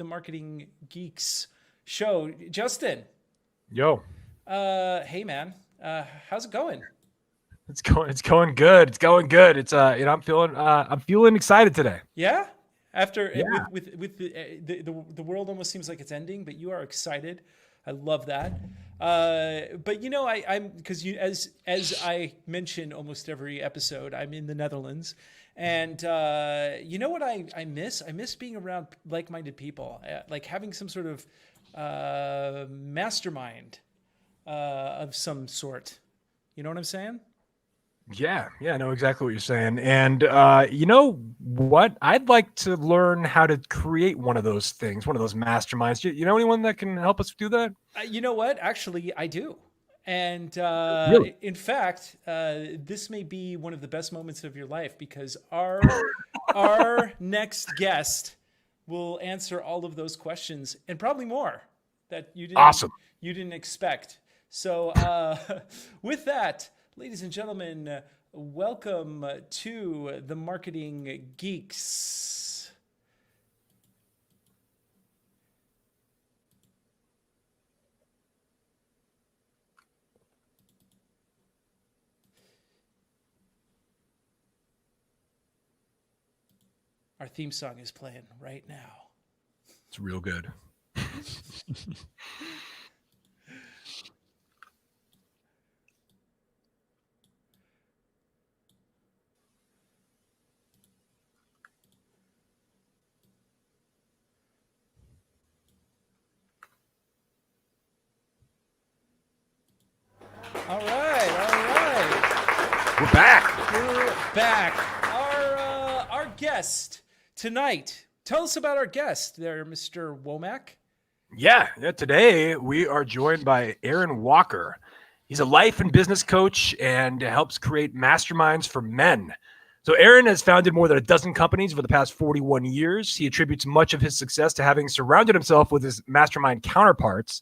the Marketing Geeks show. Justin. Yo. Hey man. How's it going? It's going good. It's going good. It's I'm feeling excited today. Yeah. After with the world almost seems like it's ending, but you are excited. I love that. But I'm because as I mention almost every episode, I'm in the Netherlands, and you know what I miss? I miss being around like-minded people, like having some sort of mastermind of some sort. You know what I'm saying? Yeah, I know exactly what you're saying. And you know what? I'd like to learn how to create one of those things, one of those masterminds. You know anyone that can help us do that? You know what? Actually, I do. And Really? in fact, this may be one of the best moments of your life because our next guest will answer all of those questions and probably more that you didn't expect. So with that, ladies and gentlemen, welcome to the Marketing Geeks. Our theme song is playing right now. It's real good. All right. We're back. Our guest tonight. Tell us about our guest there, Mr. Womack. Yeah. Today we are joined by Aaron Walker. He's a life and business coach and helps create masterminds for men. So Aaron has founded more than a dozen companies for the past 41 years. He attributes much of his success to having surrounded himself with his mastermind counterparts.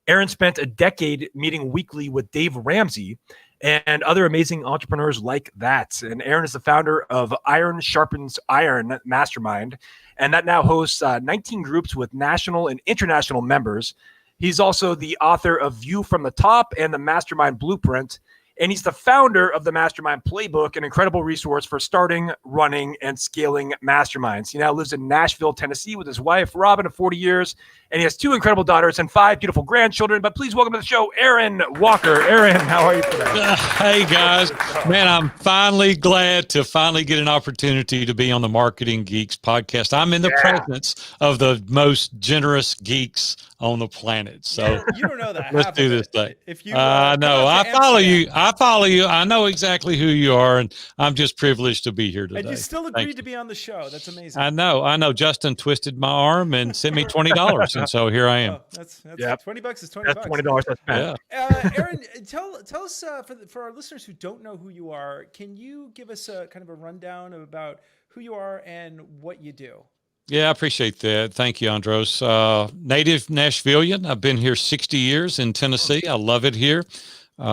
Aaron spent a decade meeting weekly with Dave Ramsey and other amazing entrepreneurs like that. And Aaron is the founder of Sharpens Mastermind, and that now hosts 19 groups with national and international members. He's also the author of View from the Top and the Mastermind Blueprint. And he's the founder of the Mastermind Playbook, an incredible resource for starting, running, and scaling masterminds. He now lives in Nashville, Tennessee with his wife, Robin, of 40 years. And he has 2 incredible daughters and 5 beautiful grandchildren. But please welcome to the show, Aaron Walker. Aaron, how are you today? Hey, guys. Man, I'm finally glad to get an opportunity to be on the Marketing Geeks podcast. I'm in the presence of the most generous geeks on the planet. So you don't know that. Let's do this thing. If you I know. I follow you. I know exactly who you are, and I'm just privileged to be here today. And you still agreed to be on the show. That's amazing. I know. Justin twisted my arm and sent me $20, and so here I am. That's $20 is $20. That's $20 I spent. Yeah. Aaron, tell us for our listeners who don't know who you are, can you give us a kind of a rundown about who you are and what you do? Yeah, I appreciate that. Thank you, Andros. Native Nashvilleian. I've been here 60 years in Tennessee. I love it here.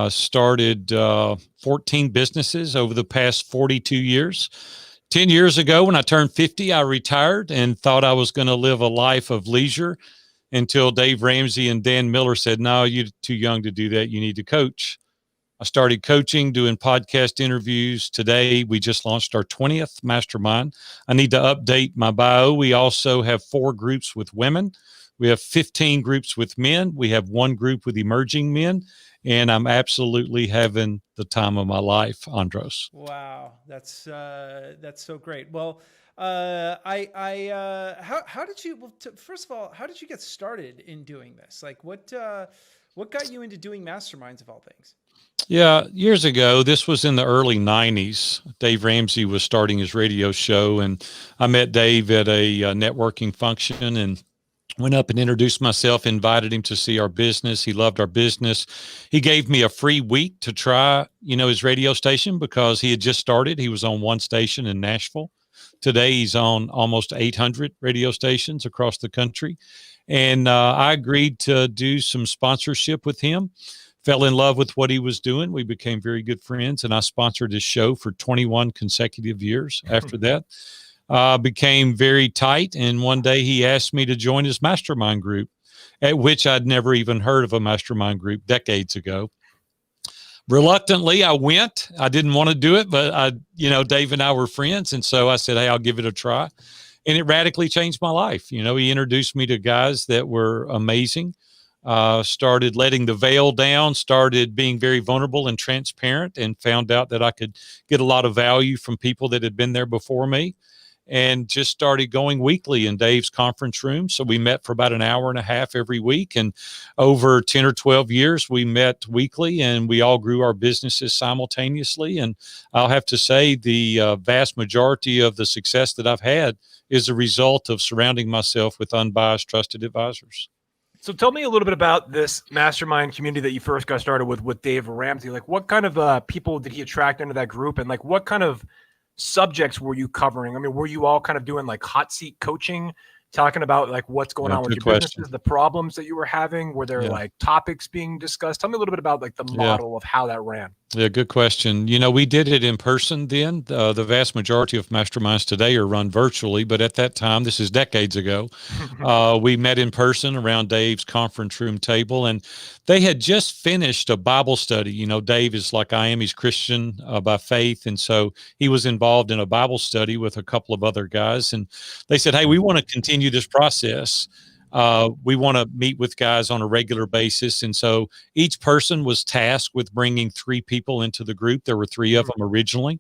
Started 14 businesses over the past 42 years. 10 years ago, when I turned 50, I retired and thought I was going to live a life of leisure until Dave Ramsey and Dan Miller said, no, you're too young to do that. You need to coach. I started coaching, doing podcast interviews. Today, we just launched our 20th mastermind. I need to update my bio. We also have 4 groups with women. We have 15 groups with men. We have 1 group with emerging men. And I'm absolutely having the time of my life, Andros. Wow, that's so great. Well, how did you? Well, first of all, how did you get started in doing this? Like, what got you into doing masterminds of all things? Yeah, years ago, this was in the early 90s. Dave Ramsey was starting his radio show, and I met Dave at a networking function and went up and introduced myself, invited him to see our business. He loved our business. He gave me a free week to try, his radio station because he had just started. He was on 1 station in Nashville. Today, he's on almost 800 radio stations across the country. And I agreed to do some sponsorship with him. Fell in love with what he was doing. We became very good friends, and I sponsored his show for 21 consecutive years after that. became very tight. And one day he asked me to join his mastermind group, at which I'd never even heard of a mastermind group decades ago. Reluctantly, I went. I didn't want to do it, but Dave and I were friends. And so I said, hey, I'll give it a try. And it radically changed my life. He introduced me to guys that were amazing, started letting the veil down, started being very vulnerable and transparent, and found out that I could get a lot of value from people that had been there before me. And just started going weekly in Dave's conference room. So we met for about an hour and a half every week. And over 10 or 12 years, we met weekly, and we all grew our businesses simultaneously. And I'll have to say the vast majority of the success that I've had is a result of surrounding myself with unbiased, trusted advisors. So tell me a little bit about this mastermind community that you first got started with Dave Ramsey. Like, what kind of people did he attract into that group? And like, what kind of subjects were you covering? I mean, were you all kind of doing like hot seat coaching, talking about like what's going on with your businesses, the problems that you were having? Were there like topics being discussed? Tell me a little bit about like the model of how that ran. Yeah, good question. We did it in person then. The vast majority of masterminds today are run virtually, but at that time, this is decades ago, we met in person around Dave's conference room table, and they had just finished a Bible study. Dave is like I am. He's Christian by faith, and so he was involved in a Bible study with a couple of other guys, and they said, hey, we want to continue this process. We want to meet with guys on a regular basis. And so each person was tasked with bringing 3 people into the group. There were 3 of them originally.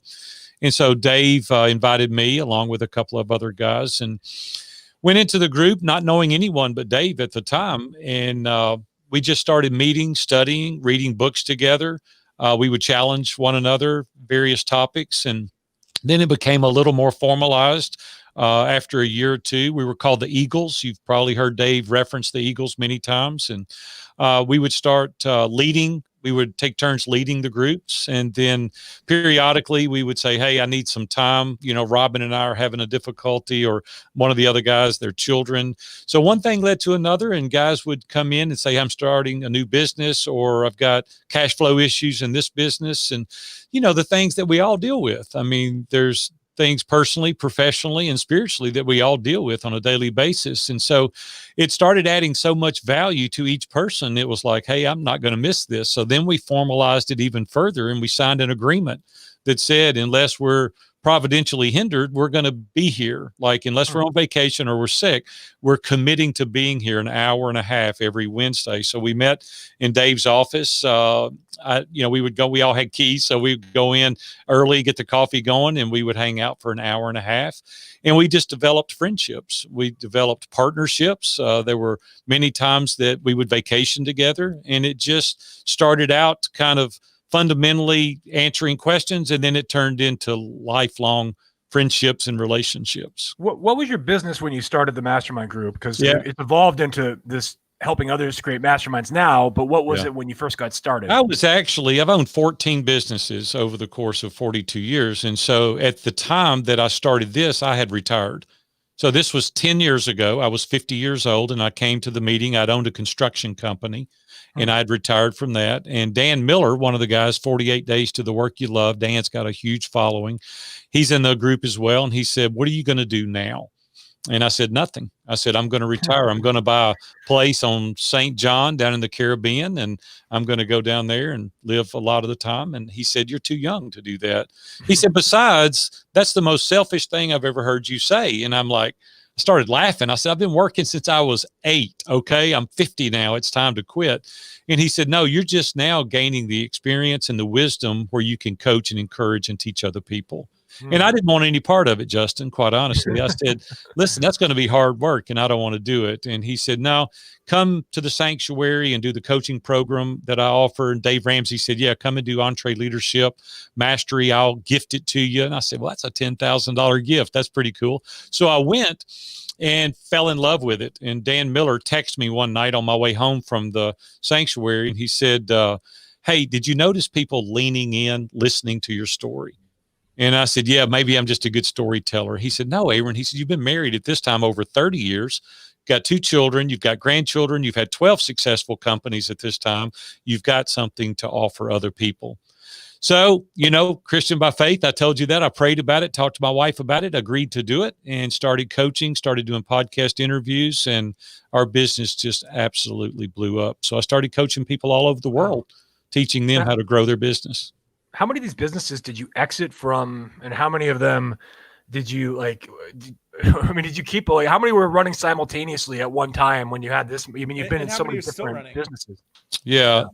And so Dave invited me along with a couple of other guys and went into the group, not knowing anyone but Dave at the time. And we just started meeting, studying, reading books together. We would challenge one another, various topics. And then it became a little more formalized. After a year or two, we were called the Eagles. You've probably heard Dave reference the Eagles many times. And we would start leading. We would take turns leading the groups. And then periodically we would say, hey, I need some time. Robin and I are having a difficulty, or one of the other guys, their children. So one thing led to another, and guys would come in and say, I'm starting a new business, or I've got cash flow issues in this business. And, the things that we all deal with. I mean, there's things personally, professionally, and spiritually that we all deal with on a daily basis. And so it started adding so much value to each person. It was like, hey, I'm not going to miss this. So then we formalized it even further, and we signed an agreement that said, unless we're providentially hindered, we're going to be here. Like, unless we're on vacation or we're sick, we're committing to being here an hour and a half every Wednesday. So we met in Dave's office. We would go, we all had keys. So we'd go in early, get the coffee going, and we would hang out for an hour and a half. And we just developed friendships. We developed partnerships. There were many times that we would vacation together, and it just started out kind of fundamentally answering questions, and then it turned into lifelong friendships and relationships. What was your business when you started the mastermind group? Because it's evolved into this helping others create masterminds now, but what was it when you first got started? I've owned 14 businesses over the course of 42 years. And so at the time that I started this, I had retired. So this was 10 years ago. I was 50 years old, and I came to the meeting. I'd owned a construction company, and I'd retired from that. And Dan Miller, one of the guys, 48 Days to the Work You Love. Dan's got a huge following. He's in the group as well. And he said, what are you going to do now? And I said, nothing. I said, I'm going to retire. I'm going to buy a place on St. John down in the Caribbean, and I'm going to go down there and live a lot of the time. And he said, you're too young to do that. He said, besides, that's the most selfish thing I've ever heard you say. And I'm like, I started laughing. I said, I've been working since I was 8. Okay. I'm 50 now. It's time to quit. And he said, no, you're just now gaining the experience and the wisdom where you can coach and encourage and teach other people. And I didn't want any part of it, Justin, quite honestly. I said, listen, that's going to be hard work, and I don't want to do it. And he said, no, come to the sanctuary and do the coaching program that I offer. And Dave Ramsey said, yeah, come and do Entree Leadership Mastery. I'll gift it to you. And I said, well, that's a $10,000 gift. That's pretty cool. So I went and fell in love with it. And Dan Miller texted me one night on my way home from the sanctuary, and he said, hey, did you notice people leaning in, listening to your story? And I said, yeah, maybe I'm just a good storyteller. He said, no, Aaron. He said, you've been married at this time over 30 years, got 2 children, you've got grandchildren, you've had 12 successful companies at this time. You've got something to offer other people. So, Christian by faith, I told you that. I prayed about it, talked to my wife about it, agreed to do it, and started coaching, started doing podcast interviews, and our business just absolutely blew up. So I started coaching people all over the world, teaching them how to grow their business. How many of these businesses did you exit from, and how many of them did you did you keep, how many were running simultaneously at one time when you had this? I mean, you've been in so many different businesses. Yeah.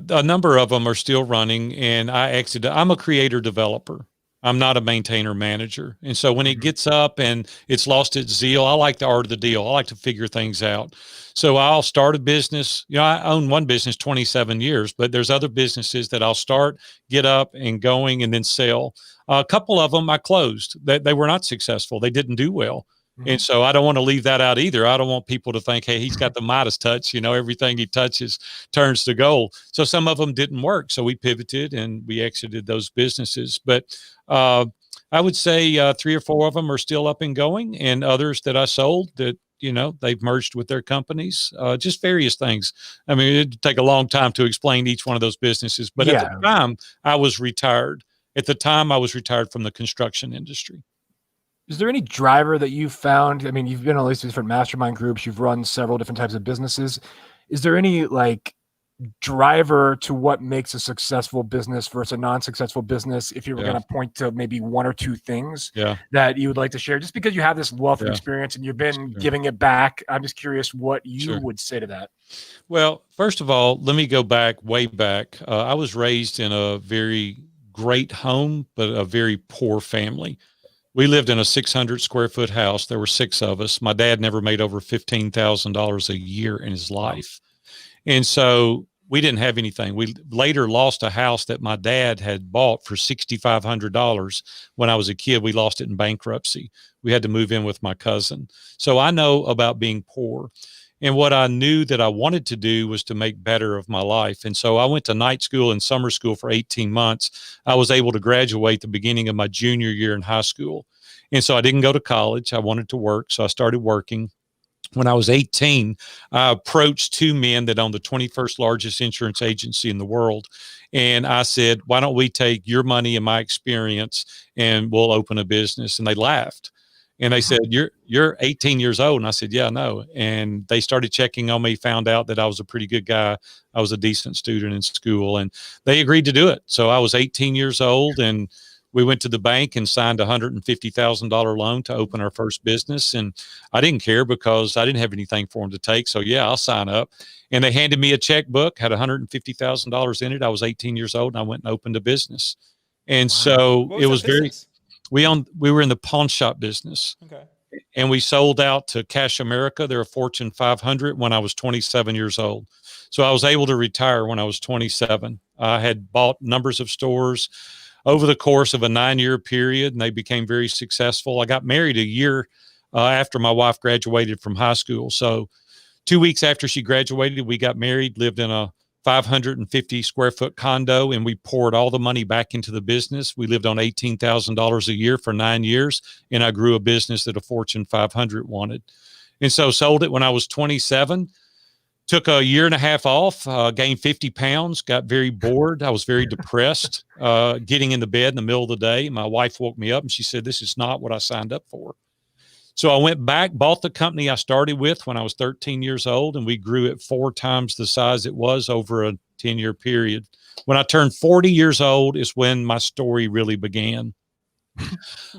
A number of them are still running, and I exited. I'm a creator developer. I'm not a maintainer manager. And so when it gets up and it's lost its zeal, I like the art of the deal. I like to figure things out. So I'll start a business. I own one business 27 years, but there's other businesses that I'll start, get up and going, and then sell. A couple of them I closed. They were not successful. They didn't do well. And so I don't want to leave that out either. I don't want people to think, hey, he's got the Midas touch, everything he touches turns to gold. So some of them didn't work. So we pivoted and we exited those businesses. But I would say 3 or 4 of them are still up and going, and others that I sold that, they've merged with their companies, just various things. I mean, it'd take a long time to explain each one of those businesses. But at the time, I was retired. At the time, I was retired from the construction industry. Is there any driver that you've found? I mean, you've been on all these different mastermind groups. You've run several different types of businesses. Is there any driver to what makes a successful business versus a non-successful business? If you were going to point to maybe 1 or 2 things that you would like to share, just because you have this wealth of experience and you've been giving it back, I'm just curious what you would say to that. Well, first of all, let me go way back. I was raised in a very great home, but a very poor family. We lived in a 600 square foot house. There were 6 of us. My dad never made over $15,000 a year in his life. And so we didn't have anything. We later lost a house that my dad had bought for $6,500 when I was a kid. We lost it in bankruptcy. We had to move in with my cousin. So I know about being poor. And what I knew that I wanted to do was to make better of my life. And so I went to night school and summer school for 18 months. I was able to graduate the beginning of my junior year in high school. And so I didn't go to college. I wanted to work. So I started working. When I was 18, I approached 2 men that owned the 21st largest insurance agency in the world. And I said, why don't we take your money and my experience and we'll open a business? And they laughed. And they said, you're 18 years old. And I said, yeah, I know. And they started checking on me, found out that I was a pretty good guy. I was a decent student in school, and they agreed to do it. So I was 18 years old, and we went to the bank and signed a $150,000 loan to open our first business. And I didn't care because I didn't have anything for them to take. So yeah, I'll sign up. And they handed me a checkbook, had $150,000 in it. I was 18 years old, and I went and opened a business. And so it was we were in the pawn shop business. Okay. And we sold out to Cash America. They're a Fortune 500 when I was 27 years old. So I was able to retire when I was 27. I had bought numbers of stores over the course of a 9-year period, and they became very successful. I got married a year after my wife graduated from high school. So 2 weeks after she graduated, we got married, lived in a 550 square foot condo, and we poured all the money back into the business. We lived on $18,000 a year for 9 years, and I grew a business that a Fortune 500 wanted. And so sold it when I was 27, took a year and a half off, gained 50 pounds, got very bored. I was very depressed, getting in the bed in the middle of the day. My wife woke me up and she said, this is not what I signed up for. So I went back, bought the company I started with when I was 13 years old, and we grew it 4 times the size it was over a 10-year period. When I turned 40 years old is when my story really began.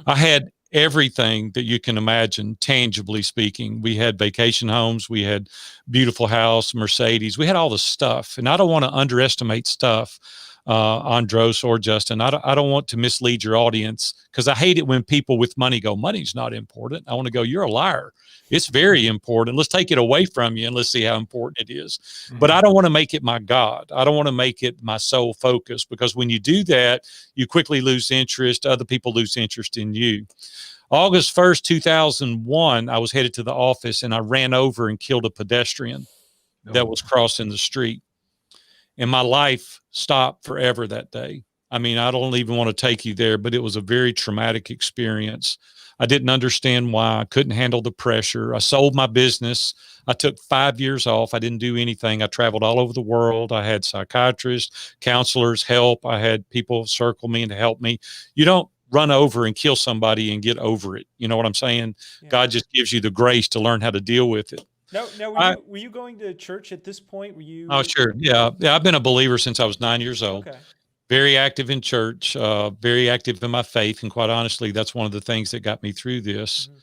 I had everything that you can imagine, tangibly speaking. We had vacation homes, we had beautiful house, Mercedes, we had all the stuff. And I don't want to underestimate stuff, Andros or Justin. I don't want to mislead your audience, because I hate it when people with money go, money's not important. I want to go, you're a liar. It's very important. Let's take it away from you and let's see how important it is. Mm-hmm. But I don't want to make it my God. I don't want to make it my sole focus, because when you do that, you quickly lose interest. Other people lose interest in you. August 1st, 2001, I was headed to the office and I ran over and killed a pedestrian that was crossing the street. And my life stopped forever that day. I mean, I don't even want to take you there, but it was a very traumatic experience. I didn't understand why. I couldn't handle the pressure. I sold my business. I took 5 years off. I didn't do anything. I traveled all over the world. I had psychiatrists, counselors, help. I had people circle me and help me. You don't run over and kill somebody and get over it. You know what I'm saying? Yeah. God just gives you the grace to learn how to deal with it. Now, were you going to church at this point? Were you? Oh, sure. Yeah. I've been a believer since I was 9 years old. Okay. Very active in church, very active in my faith. And quite honestly, that's one of the things that got me through this. Mm-hmm.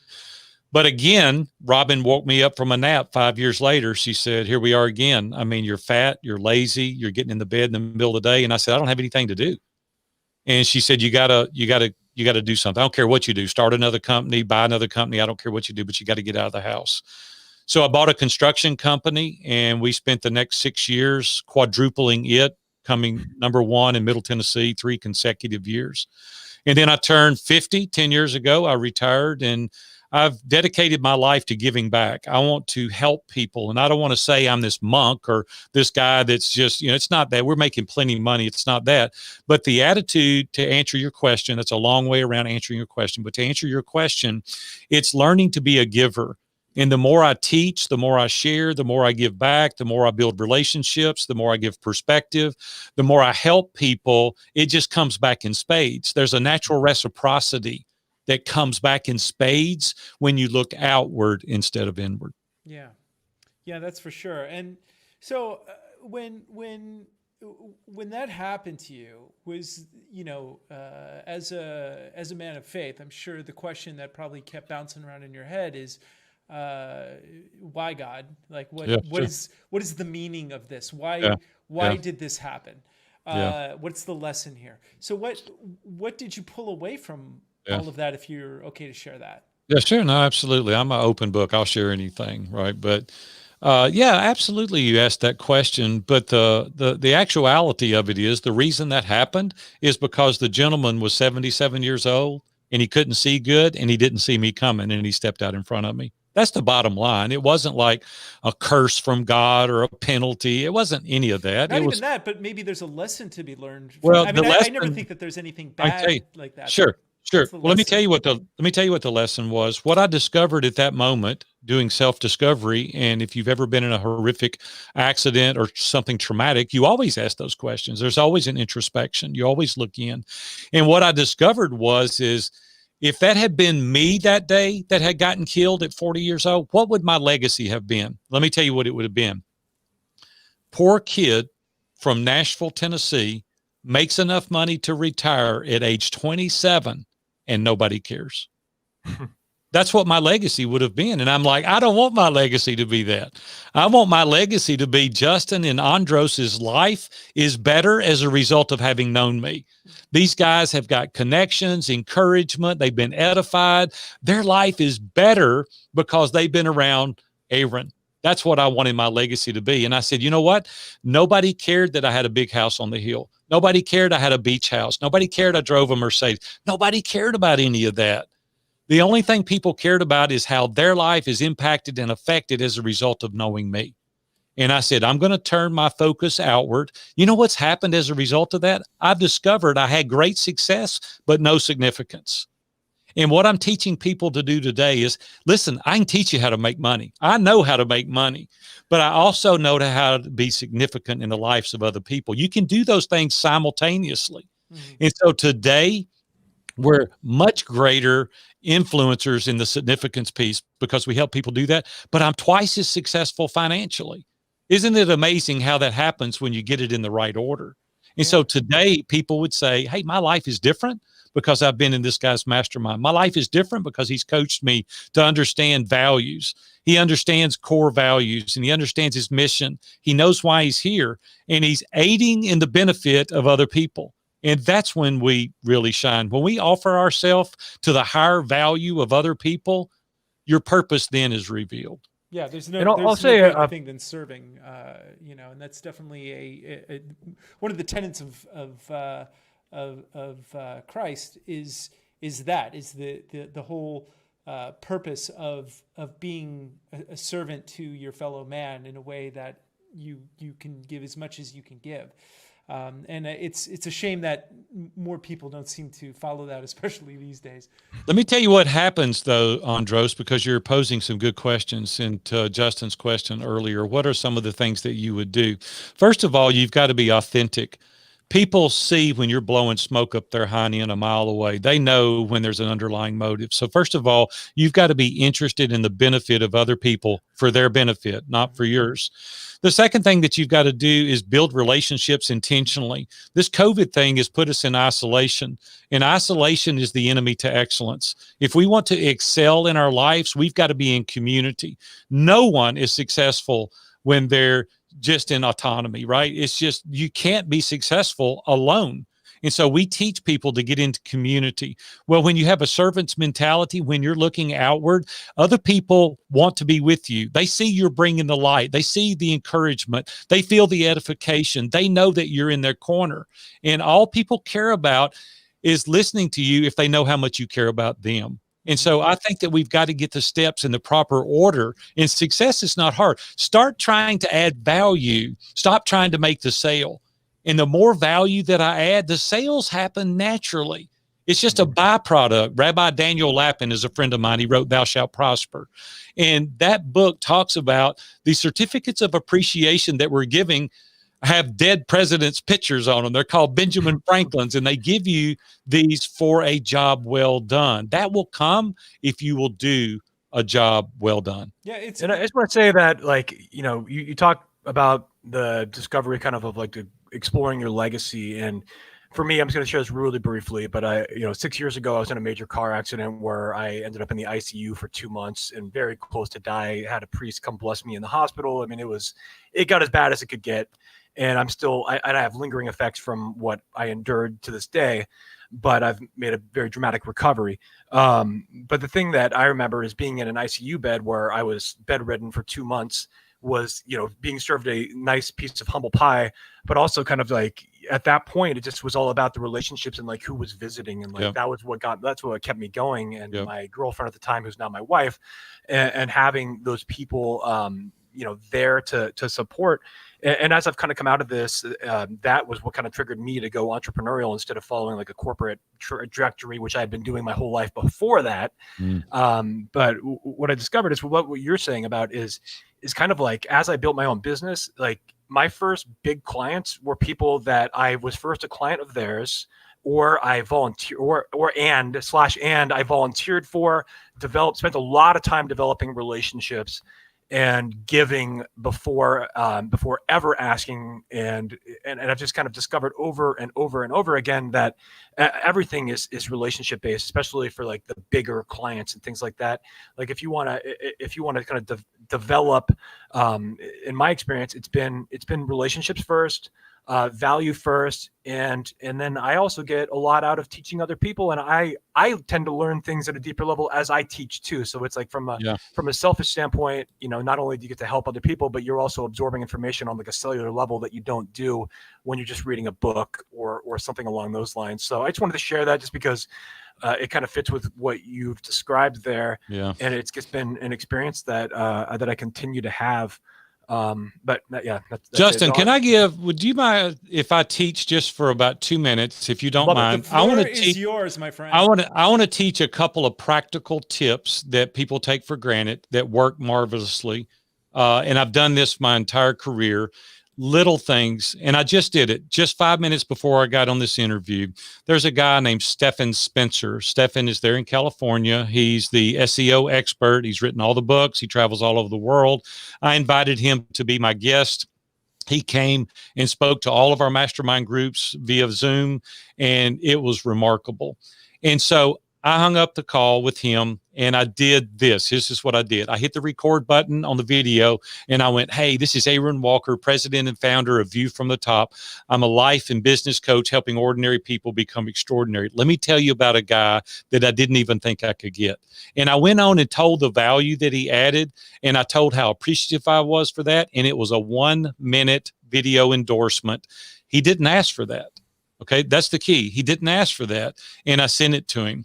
But again, Robin woke me up from a nap 5 years later. She said, here we are again. I mean, you're fat, you're lazy, you're getting in the bed in the middle of the day. And I said, I don't have anything to do. And she said, you gotta do something. I don't care what you do. Start another company, buy another company. I don't care what you do, but you got to get out of the house. So I bought a construction company, and we spent the next 6 years quadrupling it, coming number one in Middle Tennessee, 3 consecutive years. And then I turned 50 10 years ago. I retired, and I've dedicated my life to giving back. I want to help people. And I don't want to say I'm this monk or this guy that's just, it's not that. We're making plenty of money. It's not that. But the attitude, to answer your question, that's a long way around answering your question. But to answer your question, it's learning to be a giver. And the more I teach, the more I share, the more I give back, the more I build relationships, the more I give perspective, the more I help people, it just comes back in spades. There's a natural reciprocity that comes back in spades when you look outward instead of inward. Yeah, that's for sure. And so when that happened to you, was as a man of faith, I'm sure the question that probably kept bouncing around in your head is, why God? Like what is the meaning of this? Why did this happen? What's the lesson here? So what did you pull away from all of that, if you're okay to share that? Yeah, sure. No, absolutely. I'm an open book. I'll share anything. Right. But absolutely. You asked that question, but the actuality of it is the reason that happened is because the gentleman was 77 years old and he couldn't see good and he didn't see me coming and he stepped out in front of me. That's the bottom line. It wasn't like a curse from God or a penalty. It wasn't any of that. Not even that, but maybe there's a lesson to be learned. Well, I never think that there's anything bad like that. Sure. Well, let me tell you what the lesson was. What I discovered at that moment doing self-discovery, and if you've ever been in a horrific accident or something traumatic, you always ask those questions. There's always an introspection. You always look in. And what I discovered is if that had been me that day that had gotten killed at 40 years old, what would my legacy have been? Let me tell you what it would have been. Poor kid from Nashville, Tennessee, makes enough money to retire at age 27 and nobody cares. That's what my legacy would have been. And I'm like, I don't want my legacy to be that. I want my legacy to be Justin and Andros's life is better as a result of having known me. These guys have got connections, encouragement. They've been edified. Their life is better because they've been around Aaron. That's what I wanted my legacy to be. And I said, you know what? Nobody cared that I had a big house on the hill. Nobody cared I had a beach house. Nobody cared I drove a Mercedes. Nobody cared about any of that. The only thing people cared about is how their life is impacted and affected as a result of knowing me. And I said, I'm going to turn my focus outward. You know what's happened as a result of that? I've discovered I had great success, but no significance. And what I'm teaching people to do today is, listen, I can teach you how to make money. I know how to make money, but I also know how to be significant in the lives of other people. You can do those things simultaneously. Mm-hmm. And so today, we're much greater influencers in the significance piece because we help people do that, but I'm twice as successful financially. Isn't it amazing how that happens when you get it in the right order? And so today people would say, hey, my life is different because I've been in this guy's mastermind. My life is different because he's coached me to understand values. He understands core values and he understands his mission. He knows why he's here and he's aiding in the benefit of other people. And that's when we really shine. When we offer ourselves to the higher value of other people, your purpose then is revealed. Yeah, there's no greater thing than serving, and that's definitely one of the tenets of Christ is the whole purpose of being a servant to your fellow man in a way that you can give as much as you can give. And it's a shame that more people don't seem to follow that, especially these days. Let me tell you what happens, though, Andros, because you're posing some good questions. And to Justin's question earlier, what are some of the things that you would do? First of all, you've got to be authentic. People see when you're blowing smoke up their hind end a mile away. They know when there's an underlying motive. So first of all, you've got to be interested in the benefit of other people for their benefit, not for yours. The second thing that you've got to do is build relationships intentionally. This COVID thing has put us in isolation, and isolation is the enemy to excellence. If we want to excel in our lives, we've got to be in community. No one is successful when they're just in autonomy, right? It's just, you can't be successful alone. And so we teach people to get into community. Well, when you have a servant's mentality, when you're looking outward, other people want to be with you. They see you're bringing the light. They see the encouragement. They feel the edification. They know that you're in their corner. And all people care about is listening to you if they know how much you care about them. And so I think that we've got to get the steps in the proper order. And success is not hard. Start trying to add value. Stop trying to make the sale. And the more value that I add, the sales happen naturally. It's just a byproduct. Rabbi Daniel Lapin is a friend of mine. He wrote Thou Shalt Prosper. And that book talks about the certificates of appreciation that we're giving have dead presidents' pictures on them. They're called Benjamin Franklin's, and they give you these for a job well done. That will come if you will do a job well done. Yeah, and I just want to say that, like, you talk about the discovery kind of like exploring your legacy. And for me, I'm just going to share this really briefly, but 6 years ago, I was in a major car accident where I ended up in the ICU for 2 months and very close to die. I had a priest come bless me in the hospital. I mean, it got as bad as it could get. And I have lingering effects from what I endured to this day, but I've made a very dramatic recovery. But the thing that I remember is being in an ICU bed where I was bedridden for 2 months, was, being served a nice piece of humble pie, but also kind of like at that point, it just was all about the relationships and like who was visiting. And like, that's what kept me going. And my girlfriend at the time, who's now my wife, and having those people, there to support. And as I've kind of come out of this, that was what kind of triggered me to go entrepreneurial instead of following like a corporate trajectory, which I had been doing my whole life before that. But what I discovered is what you're saying about is kind of like, as I built my own business, like my first big clients were people that I was first a client of theirs, or I volunteer, and I volunteered for, spent a lot of time developing relationships and giving before ever asking. And I've just kind of discovered over and over and over again that everything is relationship based, especially for like the bigger clients and things like that. Like if you want to kind of develop, in my experience, it's been relationships first, value first, and then I also get a lot out of teaching other people, and I tend to learn things at a deeper level as I teach too. So it's like from a selfish standpoint, not only do you get to help other people, but you're also absorbing information on like a cellular level that you don't do when you're just reading a book or something along those lines. So I just wanted to share that just because it kind of fits with what you've described there. And it's just been an experience that I continue to have. But yeah, that's Justin, would you mind if I teach just for about 2 minutes, if you don't mind? I want to teach yours, my friend. I want to teach a couple of practical tips that people take for granted that work marvelously. And I've done this my entire career. Little things, and I just did it just 5 minutes before I got on this interview. There's a guy named Stephen Spencer. Stephen is there in California. He's the SEO expert. He's written all the books. He travels all over the world. I invited him to be my guest. He came and spoke to all of our mastermind groups via Zoom, and it was remarkable. And so I hung up the call with him and I did this. This is what I did. I hit the record button on the video and I went, hey, this is Aaron Walker, president and founder of View from the Top. I'm a life and business coach helping ordinary people become extraordinary. Let me tell you about a guy that I didn't even think I could get. And I went on and told the value that he added, and I told how appreciative I was for that. And it was a 1 minute video endorsement. He didn't ask for that. Okay, that's the key. He didn't ask for that. And I sent it to him.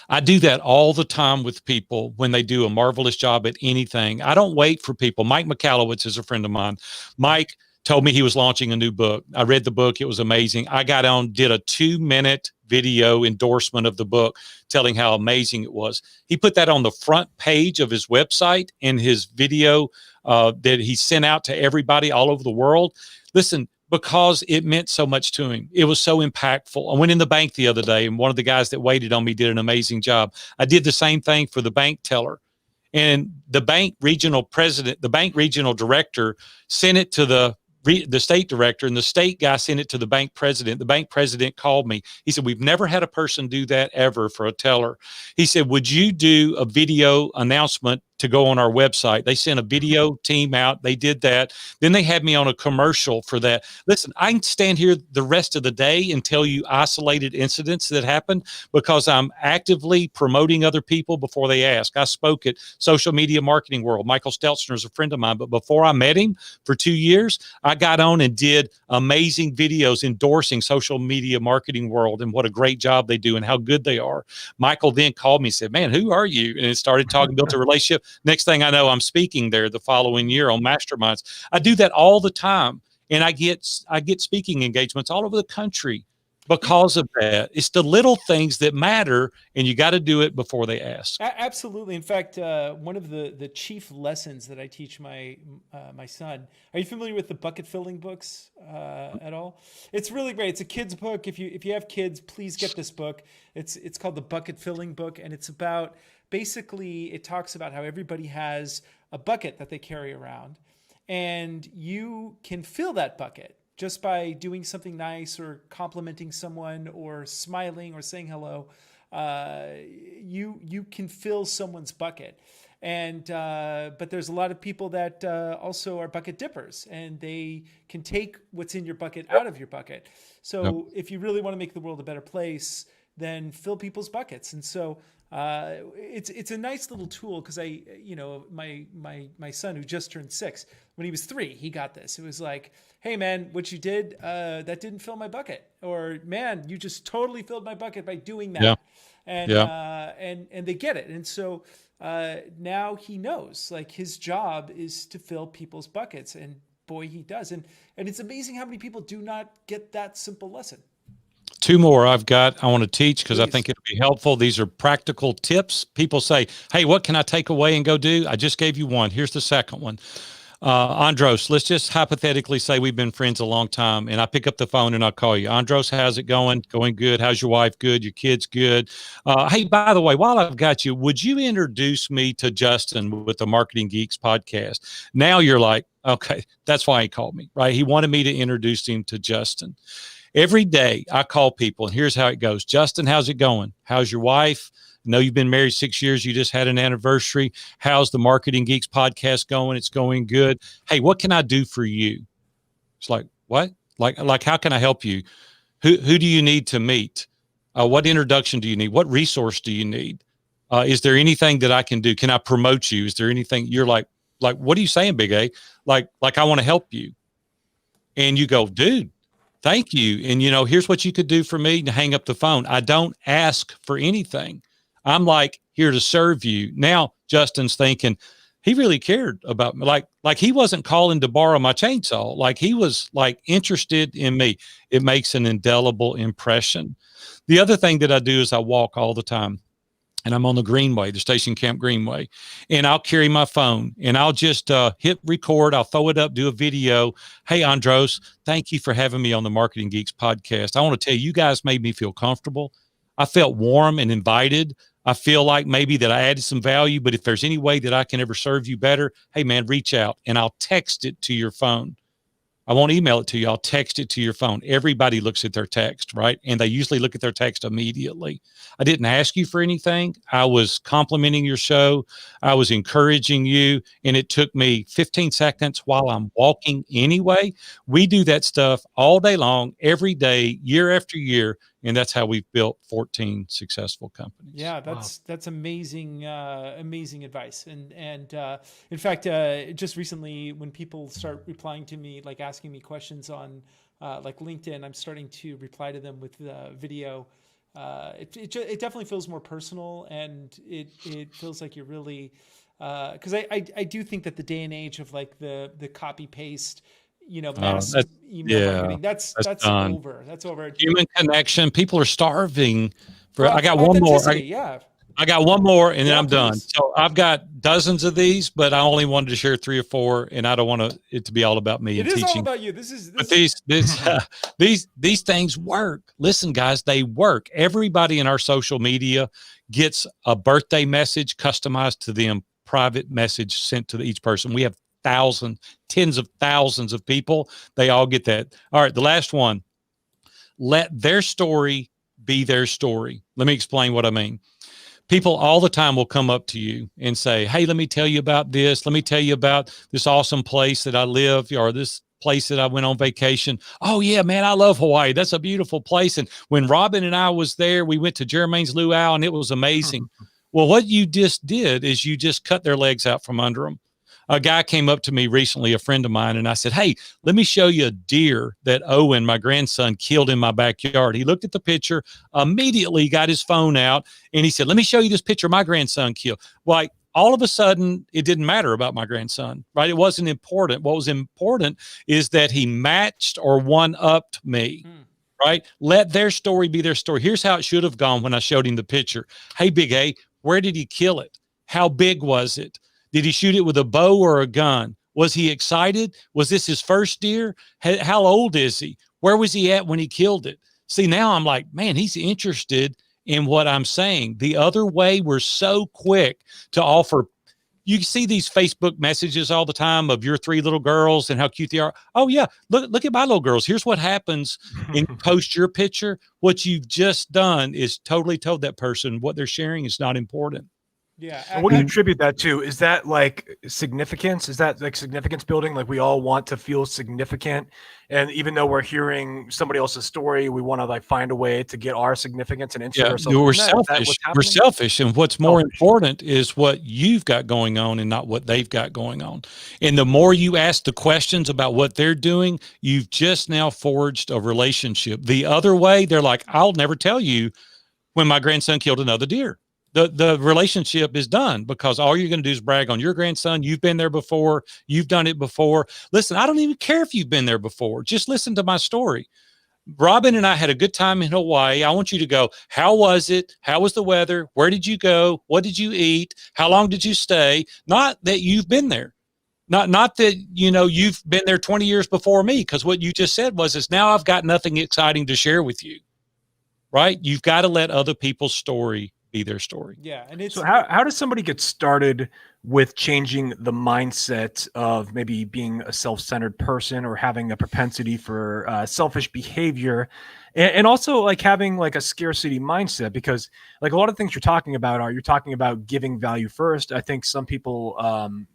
I do that all the time with people when they do a marvelous job at anything. I don't wait for people. Mike McAllowitz is a friend of mine. Mike told me he was launching a new book. I read the book. It was amazing. I got on, did a 2-minute video endorsement of the book telling how amazing it was. He put that on the front page of his website in his video that he sent out to everybody all over the world. Listen, because it meant so much to him. It was so impactful. I went in the bank the other day, and one of the guys that waited on me did an amazing job. I did the same thing for the bank teller. And the bank regional president, the bank regional director sent it to the state director, and the state guy sent it to the bank president. The bank president called me. He said, we've never had a person do that ever for a teller. He said, would you do a video announcement to go on our website? They sent a video team out. They did that. Then they had me on a commercial for that. Listen, I can stand here the rest of the day and tell you isolated incidents that happened because I'm actively promoting other people before they ask. I spoke at Social Media Marketing World. Michael Stelzner is a friend of mine, but before I met him for 2 years, I got on and did amazing videos endorsing Social Media Marketing World and what a great job they do and how good they are. Michael then called me and said, man, who are you? And started talking, built a relationship. Next thing I know, I'm speaking there the following year on Masterminds. I do that all the time, and I get speaking engagements all over the country because of that. It's the little things that matter, and you got to do it before they ask. Absolutely. In fact, one of the chief lessons that I teach my son. Are you familiar with the bucket filling books at all? It's really great. It's a kid's book. If you have kids, please get this book. It's called the Bucket Filling Book, and it's about. Basically, it talks about how everybody has a bucket that they carry around, and you can fill that bucket just by doing something nice or complimenting someone or smiling or saying hello. You can fill someone's bucket. And but there's a lot of people that also are bucket dippers, and they can take what's in your bucket out of your bucket. So if you really want to make the world a better place, then fill people's buckets. And so it's a nice little tool because my son who just turned 6, when he was 3, he got this. It was like, hey man, what you did, that didn't fill my bucket. Or man, you just totally filled my bucket by doing that. Yeah. And they get it. And so now he knows like his job is to fill people's buckets, and boy, he does. And it's amazing how many people do not get that simple lesson. 2 more I want to teach because I think it'll be helpful. These are practical tips. People say, hey, what can I take away and go do? I just gave you one. Here's the second one. Andros, let's just hypothetically say we've been friends a long time, and I pick up the phone and I'll call you. Andros, how's it going? Going good. How's your wife? Good. Your kids? Good. Hey, by the way, while I've got you, would you introduce me to Justin with the Marketing Geeks podcast? Now you're like, okay, that's why he called me, right? He wanted me to introduce him to Justin. Every day I call people, and here's how it goes. Justin, how's it going? How's your wife? I know you've been married 6 years. You just had an anniversary. How's the Marketing Geeks podcast going? It's going good. Hey, what can I do for you? It's like, what? Like how can I help you? Who do you need to meet? What introduction do you need? What resource do you need? Is there anything that I can do? Can I promote you? Is there anything you're like, what are you saying, Big A? Like I want to help you. And you go, dude, thank you. And, here's what you could do for me, to hang up the phone. I don't ask for anything. I'm like here to serve you. Now, Justin's thinking he really cared about me. Like he wasn't calling to borrow my chainsaw. Like he was like interested in me. It makes an indelible impression. The other thing that I do is I walk all the time. And I'm on the Greenway, the Station Camp Greenway, and I'll carry my phone and I'll just hit record. I'll throw it up, do a video. Hey, Andros, thank you for having me on the Marketing Geeks podcast. I want to tell you, you guys made me feel comfortable. I felt warm and invited. I feel like maybe that I added some value, but if there's any way that I can ever serve you better, hey man, reach out, and I'll text it to your phone. I won't email it to you. I'll text it to your phone. Everybody looks at their text, right? And they usually look at their text immediately. I didn't ask you for anything. I was complimenting your show. I was encouraging you. And it took me 15 seconds while I'm walking anyway. We do that stuff all day long, every day, year after year. And that's how we've built 14 successful companies. Yeah, that's amazing, amazing advice. And in fact, just recently, when people start replying to me, like asking me questions on like LinkedIn, I'm starting to reply to them with video. It definitely feels more personal, and it feels like you're really because I do think that the day and age of like the copy paste mass that's, email yeah, marketing. That's done. over. That's over. Human connection. People are starving for. I got one more. Authenticity, yeah. I got one more, and then Yeah, I'm done. please. So I've got dozens of these, but I only wanted to share 3 or 4, and I don't want it to be all about me. It is all about you. But these things work. Listen, guys, they work. Everybody in our social media gets a birthday message customized to them, private message sent to each person. We have tens of thousands of people. They all get that. All right, the last one. Let their story be their story. Let me explain what I mean. People all the time will come up to you and say, hey, let me tell you about this. Let me tell you about this awesome place that I live, or this place that I went on vacation. Oh yeah, man, I love Hawaii. That's a beautiful place. And when Robin and I was there, we went to Jermaine's Luau and it was amazing. Well, what you just did is you just cut their legs out from under them. A guy came up to me recently, a friend of mine, and I said, hey, let me show you a deer that Owen, my grandson, killed in my backyard. He looked at the picture, immediately got his phone out, and he said, let me show you this picture my grandson killed. Like, all of a sudden, it didn't matter about my grandson, right? It wasn't important. What was important is that he matched or one-upped me. Right? Let their story be their story. Here's how it should have gone when I showed him the picture. Hey, Big A, where did he kill it? How big was it? Did he shoot it with a bow or a gun? Was he excited? Was this his first deer? How old is he? Where was he at when he killed it? See, now I'm like, man, he's interested in what I'm saying. The other way, we're so quick to offer. You see these Facebook messages all the time of your 3 little girls and how cute they are. Oh yeah, look at my little girls. Here's what happens in post your picture. What you've just done is totally told that person what they're sharing is not important. Yeah. What do you attribute that to? Is that like significance? Is that like significance building? Like we all want to feel significant. And even though we're hearing somebody else's story, we want to like find a way to get our significance and insert ourselves. We're selfish. We're selfish. And what's more important is what you've got going on and not what they've got going on. And the more you ask the questions about what they're doing, you've just now forged a relationship. The other way, they're like, I'll never tell you when my grandson killed another deer. The relationship is done because all you're going to do is brag on your grandson. You've been there before. You've done it before. Listen, I don't even care if you've been there before. Just listen to my story. Robin and I had a good time in Hawaii. I want you to go, how was it? How was the weather? Where did you go? What did you eat? How long did you stay? Not that you've been there. Not that, you've been there 20 years before me, because what you just said is now I've got nothing exciting to share with you, right? You've got to let other people's story be their story. Yeah. And it's so how does somebody get started with changing the mindset of maybe being a self-centered person or having a propensity for selfish behavior, and also like having like a scarcity mindset? Because like a lot of things you're talking about giving value first. I think some people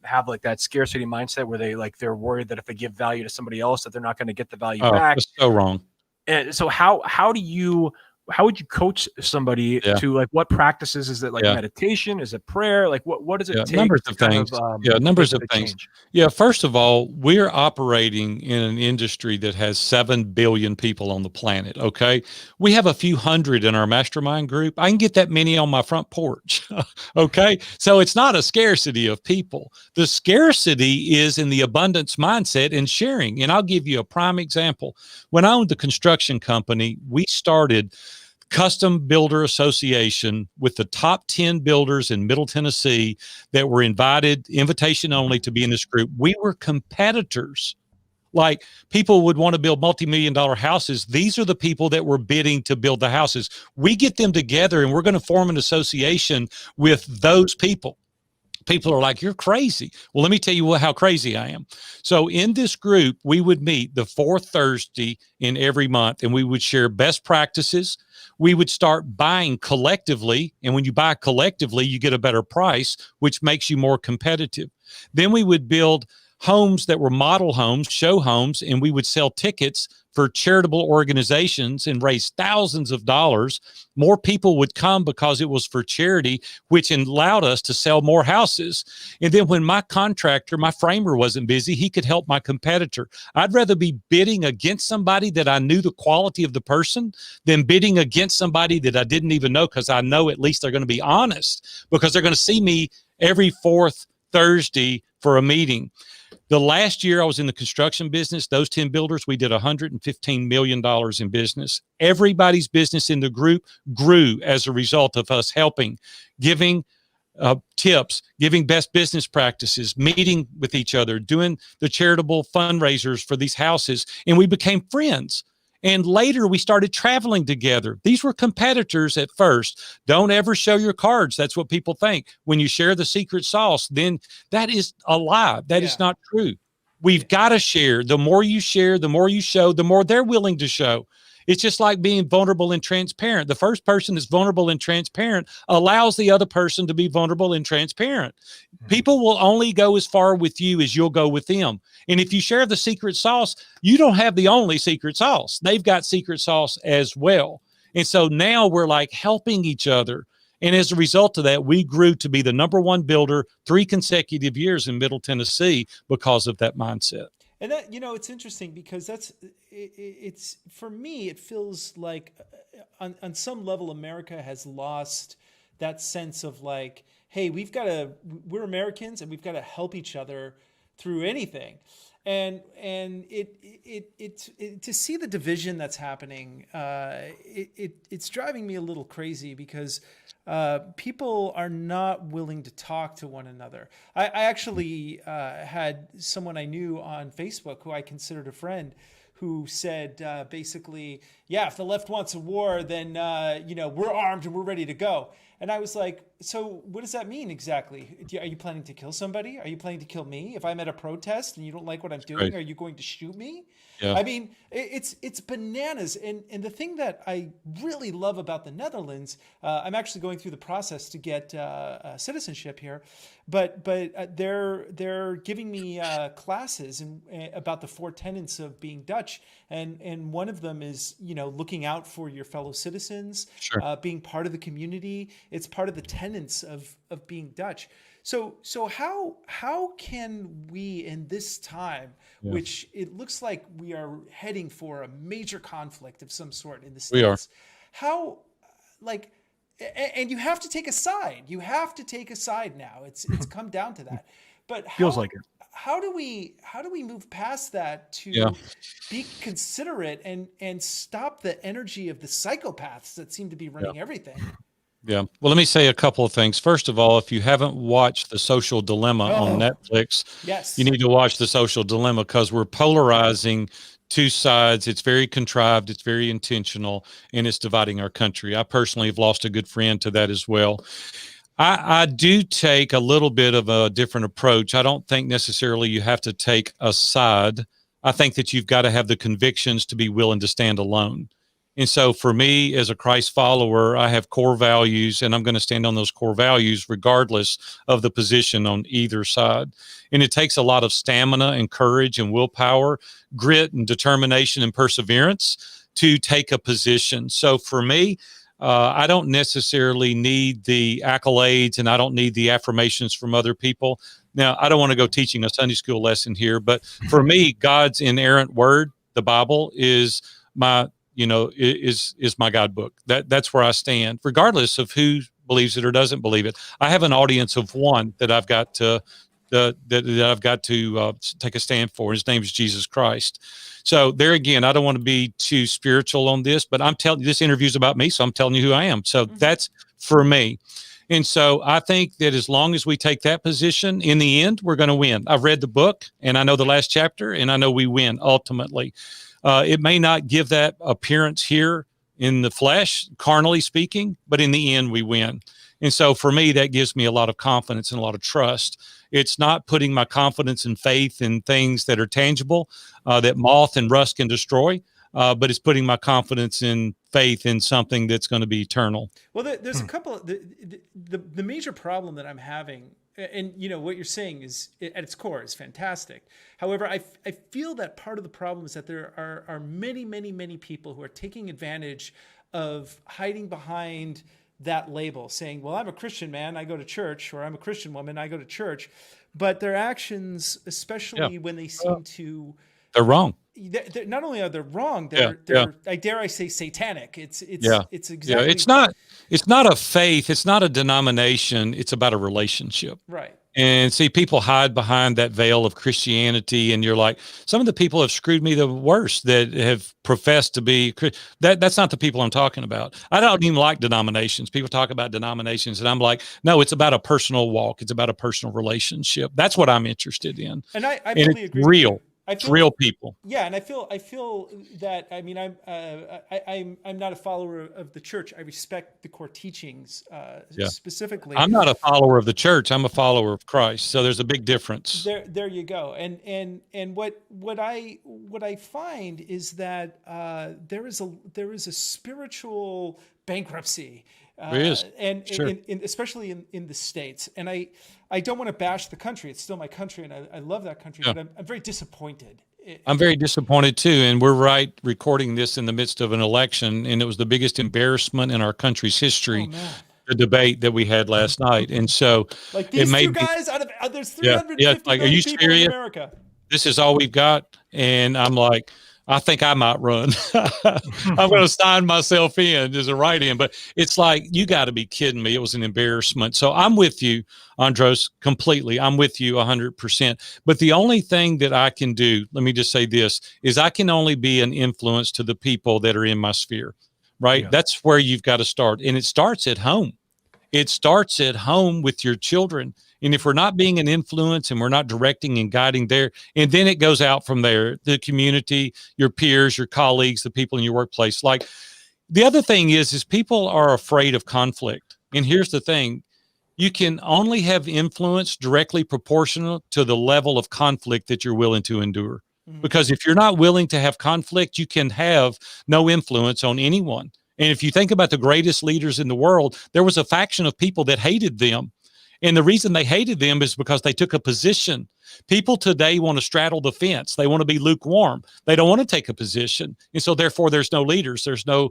have like that scarcity mindset where they're worried that if they give value to somebody else that they're not going to get the value back. That's so wrong. And so how would you coach somebody to like, what practices? Is it like meditation? Is it prayer? Like what does it take? Numbers of things. Numbers of things. Change? Yeah. First of all, we're operating in an industry that has 7 billion people on the planet. Okay. We have a few hundred in our mastermind group. I can get that many on my front porch. Okay. So it's not a scarcity of people. The scarcity is in the abundance mindset and sharing. And I'll give you a prime example. When I owned the construction company, we started Custom Builder Association with the top 10 builders in Middle Tennessee that were invitation only to be in this group. We were competitors. Like, people would want to build multi-million-dollar houses. These are the people that were bidding to build the houses. We get them together and we're going to form an association with those people. People are like, you're crazy. Well, let me tell you how crazy I am. So in this group, we would meet the 4th Thursday in every month, and we would share best practices. We would start buying collectively. And when you buy collectively, you get a better price, which makes you more competitive. Then we would build homes that were model homes, show homes, and we would sell tickets for charitable organizations and raise thousands of dollars. More people would come because it was for charity, which allowed us to sell more houses. And then when my contractor, my framer wasn't busy, he could help my competitor. I'd rather be bidding against somebody that I knew the quality of the person than bidding against somebody that I didn't even know, because I know at least they're going to be honest, because they're going to see me every 4th Thursday for a meeting. The last year I was in the construction business, those 10 builders, we did $115 million in business. Everybody's business in the group grew as a result of us helping, giving tips, giving best business practices, meeting with each other, doing the charitable fundraisers for these houses. And we became friends. And later we started traveling together. These were competitors at first. Don't ever show your cards. That's what people think. When you share the secret sauce, then that is a lie. That is not true. We've got to share. The more you share, the more you show, the more they're willing to show. It's just like being vulnerable and transparent. The first person that's vulnerable and transparent allows the other person to be vulnerable and transparent. People will only go as far with you as you'll go with them. And if you share the secret sauce, you don't have the only secret sauce. They've got secret sauce as well. And so now we're like helping each other. And as a result of that, we grew to be the #1 builder 3 consecutive years in Middle Tennessee because of that mindset. And that, it's interesting because it's for me, it feels like on some level, America has lost that sense of like, hey, we're Americans and we've got to help each other through anything. And to see the division that's happening, it's driving me a little crazy because people are not willing to talk to one another. I actually had someone I knew on Facebook who I considered a friend who said basically, if the left wants a war, then we're armed and we're ready to go. And I was like, so what does that mean exactly? Are you planning to kill somebody? Are you planning to kill me? If I'm at a protest and you don't like what I'm doing, Are you going to shoot me? Yeah. I mean, it's bananas. And the thing that I really love about the Netherlands, I'm actually going through the process to get citizenship here, but they're giving me classes about the 4 tenets of being Dutch, and one of them is looking out for your fellow citizens, being part of the community. It's part of the tenets of being Dutch. So how can we in this time, which it looks like we are heading for a major conflict of some sort in the States, we are. How, and you have to take a side. You have to take a side now. It's come down to that. But feels like it. How do we move past that to be considerate and stop the energy of the psychopaths that seem to be running everything? Yeah. Well, let me say a couple of things. First of all, if you haven't watched The Social Dilemma on Netflix, you need to watch The Social Dilemma because we're polarizing 2 sides. It's very contrived. It's very intentional, and it's dividing our country. I personally have lost a good friend to that as well. I do take a little bit of a different approach. I don't think necessarily you have to take a side. I think that you've got to have the convictions to be willing to stand alone. And so for me, as a Christ follower, I have core values, and I'm going to stand on those core values regardless of the position on either side. And it takes a lot of stamina and courage and willpower, grit and determination and perseverance to take a position. So for me, I don't necessarily need the accolades and I don't need the affirmations from other people. Now, I don't want to go teaching a Sunday school lesson here, but for me, God's inerrant word, the Bible, is my is my guidebook. That's where I stand, regardless of who believes it or doesn't believe it. I have an audience of one that I've got to take a stand for. His name is Jesus Christ. So there again, I don't want to be too spiritual on this, but I'm telling you, this interview is about me, so I'm telling you who I am. So that's for me. And so I think that as long as we take that position, in the end, we're going to win. I've read the book, and I know the last chapter, and I know we win ultimately. It may not give that appearance here in the flesh, carnally speaking, but in the end, we win. And so for me, that gives me a lot of confidence and a lot of trust. It's not putting my confidence and faith in things that are tangible, that moth and rust can destroy, but it's putting my confidence in faith in something that's going to be eternal. Well, there's a couple of the major problem that I'm having, and what you're saying is at its core is fantastic. However, I feel that part of the problem is that there are many, many, many people who are taking advantage of hiding behind that label, saying, well, I'm a Christian man, I go to church, or I'm a Christian woman, I go to church. But their actions, especially when they seem to... They're wrong. They're, not only are they wrong, they're I dare I say satanic. It's exactly... Yeah, it's not a faith, it's not a denomination, it's about a relationship. Right. And see, people hide behind that veil of Christianity, and you're like, some of the people have screwed me the worst that have professed to be that's not the people I'm talking about. I don't even like denominations. People talk about denominations, and I'm like, no, it's about a personal walk. It's about a personal relationship. That's what I'm interested in. And I and totally it's agree. Real. It's real people. Yeah, and I feel that, I mean, I'm not a follower of the church. I respect the core teachings specifically. I'm not a follower of the church. I'm a follower of Christ. So there's a big difference. There you go. And what I find is that there is a spiritual bankruptcy. Especially in the States. And I don't want to bash the country. It's still my country, and I love that country, but I'm very disappointed. I'm very disappointed too. And we're recording this in the midst of an election, and it was the biggest embarrassment in our country's history. The debate that we had last night. And so like these two guys out of there's 350 like, million people in America. This is all we've got. And I'm like, I think I might run. I'm going to sign myself in as a write-in, but it's like, you got to be kidding me. It was an embarrassment. So I'm with you, Andros, completely. I'm with you 100%. But the only thing that I can do, let me just say this, is I can only be an influence to the people that are in my sphere, right? Yeah. That's where you've got to start. And it starts at home. It starts at home with your children. And if we're not being an influence and we're not directing and guiding there, and then it goes out from there, the community, your peers, your colleagues, the people in your workplace. Like, the other thing is people are afraid of conflict. And here's the thing. You can only have influence directly proportional to the level of conflict that you're willing to endure. Mm-hmm. Because if you're not willing to have conflict, you can have no influence on anyone. And if you think about the greatest leaders in the world, there was a faction of people that hated them. And the reason they hated them is because they took a position. People today want to straddle the fence. They want to be lukewarm. They don't want to take a position. And so therefore there's no leaders. There's no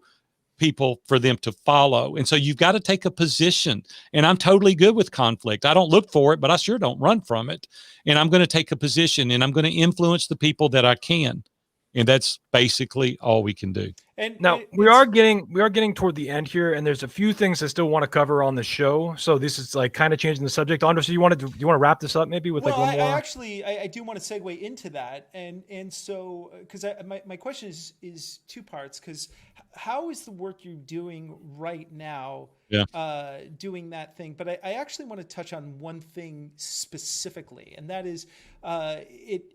people for them to follow. And so you've got to take a position. And I'm totally good with conflict. I don't look for it, but I sure don't run from it. And I'm going to take a position, and I'm going to influence the people that I can. And that's basically all we can do. And now we are getting toward the end here, and there's a few things I still want to cover on the show. So this is like kind of changing the subject. Andros, you want to wrap this up maybe with like one more? I do want to segue into that, and so because my question is two parts. Because how is the work you're doing right now doing that thing? But I actually want to touch on one thing specifically, and that is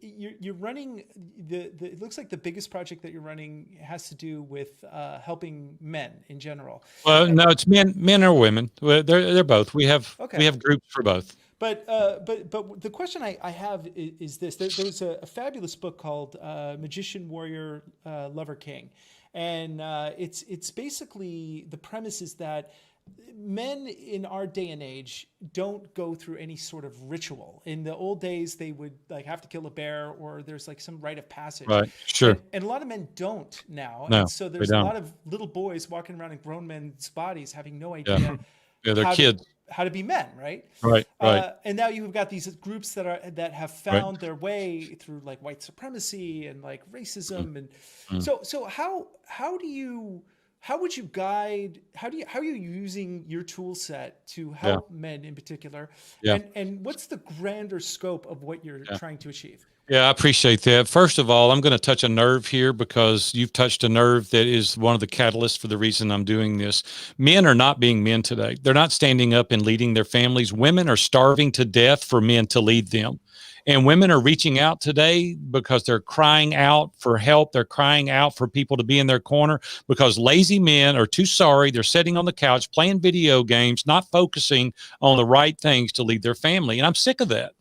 you're running it looks like the biggest project that you're running has to do with helping men in general. Well, no, it's men or women. They're both. We have groups for both. But the question I have is this: there was a fabulous book called Magician, Warrior, Lover, King, and it's basically, the premise is that men in our day and age don't go through any sort of ritual. In the old days, they would like have to kill a bear, or there's like some rite of passage. Right. Sure. And a lot of men don't now. No, and so there's a lot of little boys walking around in grown men's bodies having no idea. Yeah, they're kids. How to be men, right? Right. And now you've got these groups that have found their way through like white supremacy and like racism, and so how would you guide? How are you using your tool set to help men in particular? Yeah. And what's the grander scope of what you're trying to achieve? Yeah, I appreciate that. First of all, I'm going to touch a nerve here, because you've touched a nerve that is one of the catalysts for the reason I'm doing this. Men are not being men today. They're not standing up and leading their families. Women are starving to death for men to lead them. And women are reaching out today because they're crying out for help. They're crying out for people to be in their corner, because lazy men are too sorry. They're sitting on the couch playing video games, not focusing on the right things to lead their family. And I'm sick of that.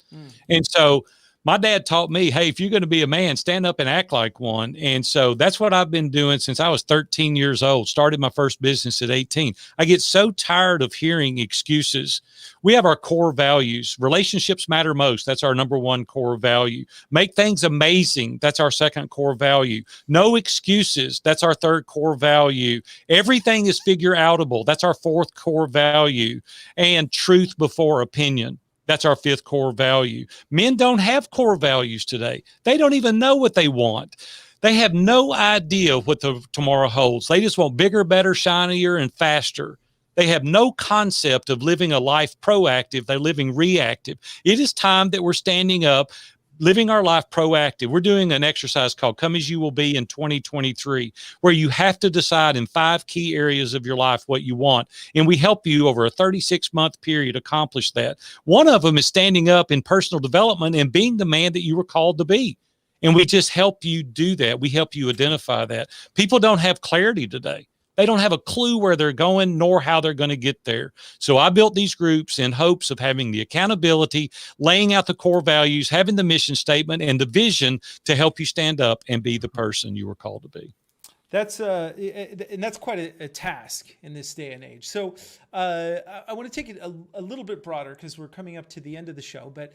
And so my dad taught me, hey, if you're going to be a man, stand up and act like one. And so that's what I've been doing since I was 13 years old, started my first business at 18. I get so tired of hearing excuses. We have our core values. Relationships matter most. That's our number one core value. Make things amazing. That's our second core value. No excuses. That's our third core value. Everything is figure outable. That's our fourth core value. And truth before opinion. That's our fifth core value. Men don't have core values today. They don't even know what they want. They have no idea what the tomorrow holds. They just want bigger, better, shinier, and faster. They have no concept of living a life proactive. They're living reactive. It is time that we're standing up, living our life proactive. We're doing an exercise called Come As You Will Be in 2023, where you have to decide in 5 key areas of your life what you want. And we help you over a 36-month period accomplish that. One of them is standing up in personal development and being the man that you were called to be. And we just help you do that. We help you identify that. People don't have clarity today. They don't have a clue where they're going nor how they're going to get there. So I built these groups in hopes of having the accountability, laying out the core values, having the mission statement and the vision to help you stand up and be the person you were called to be. That's and that's quite a task in this day and age. So I want to take it a little bit broader because we're coming up to the end of the show. But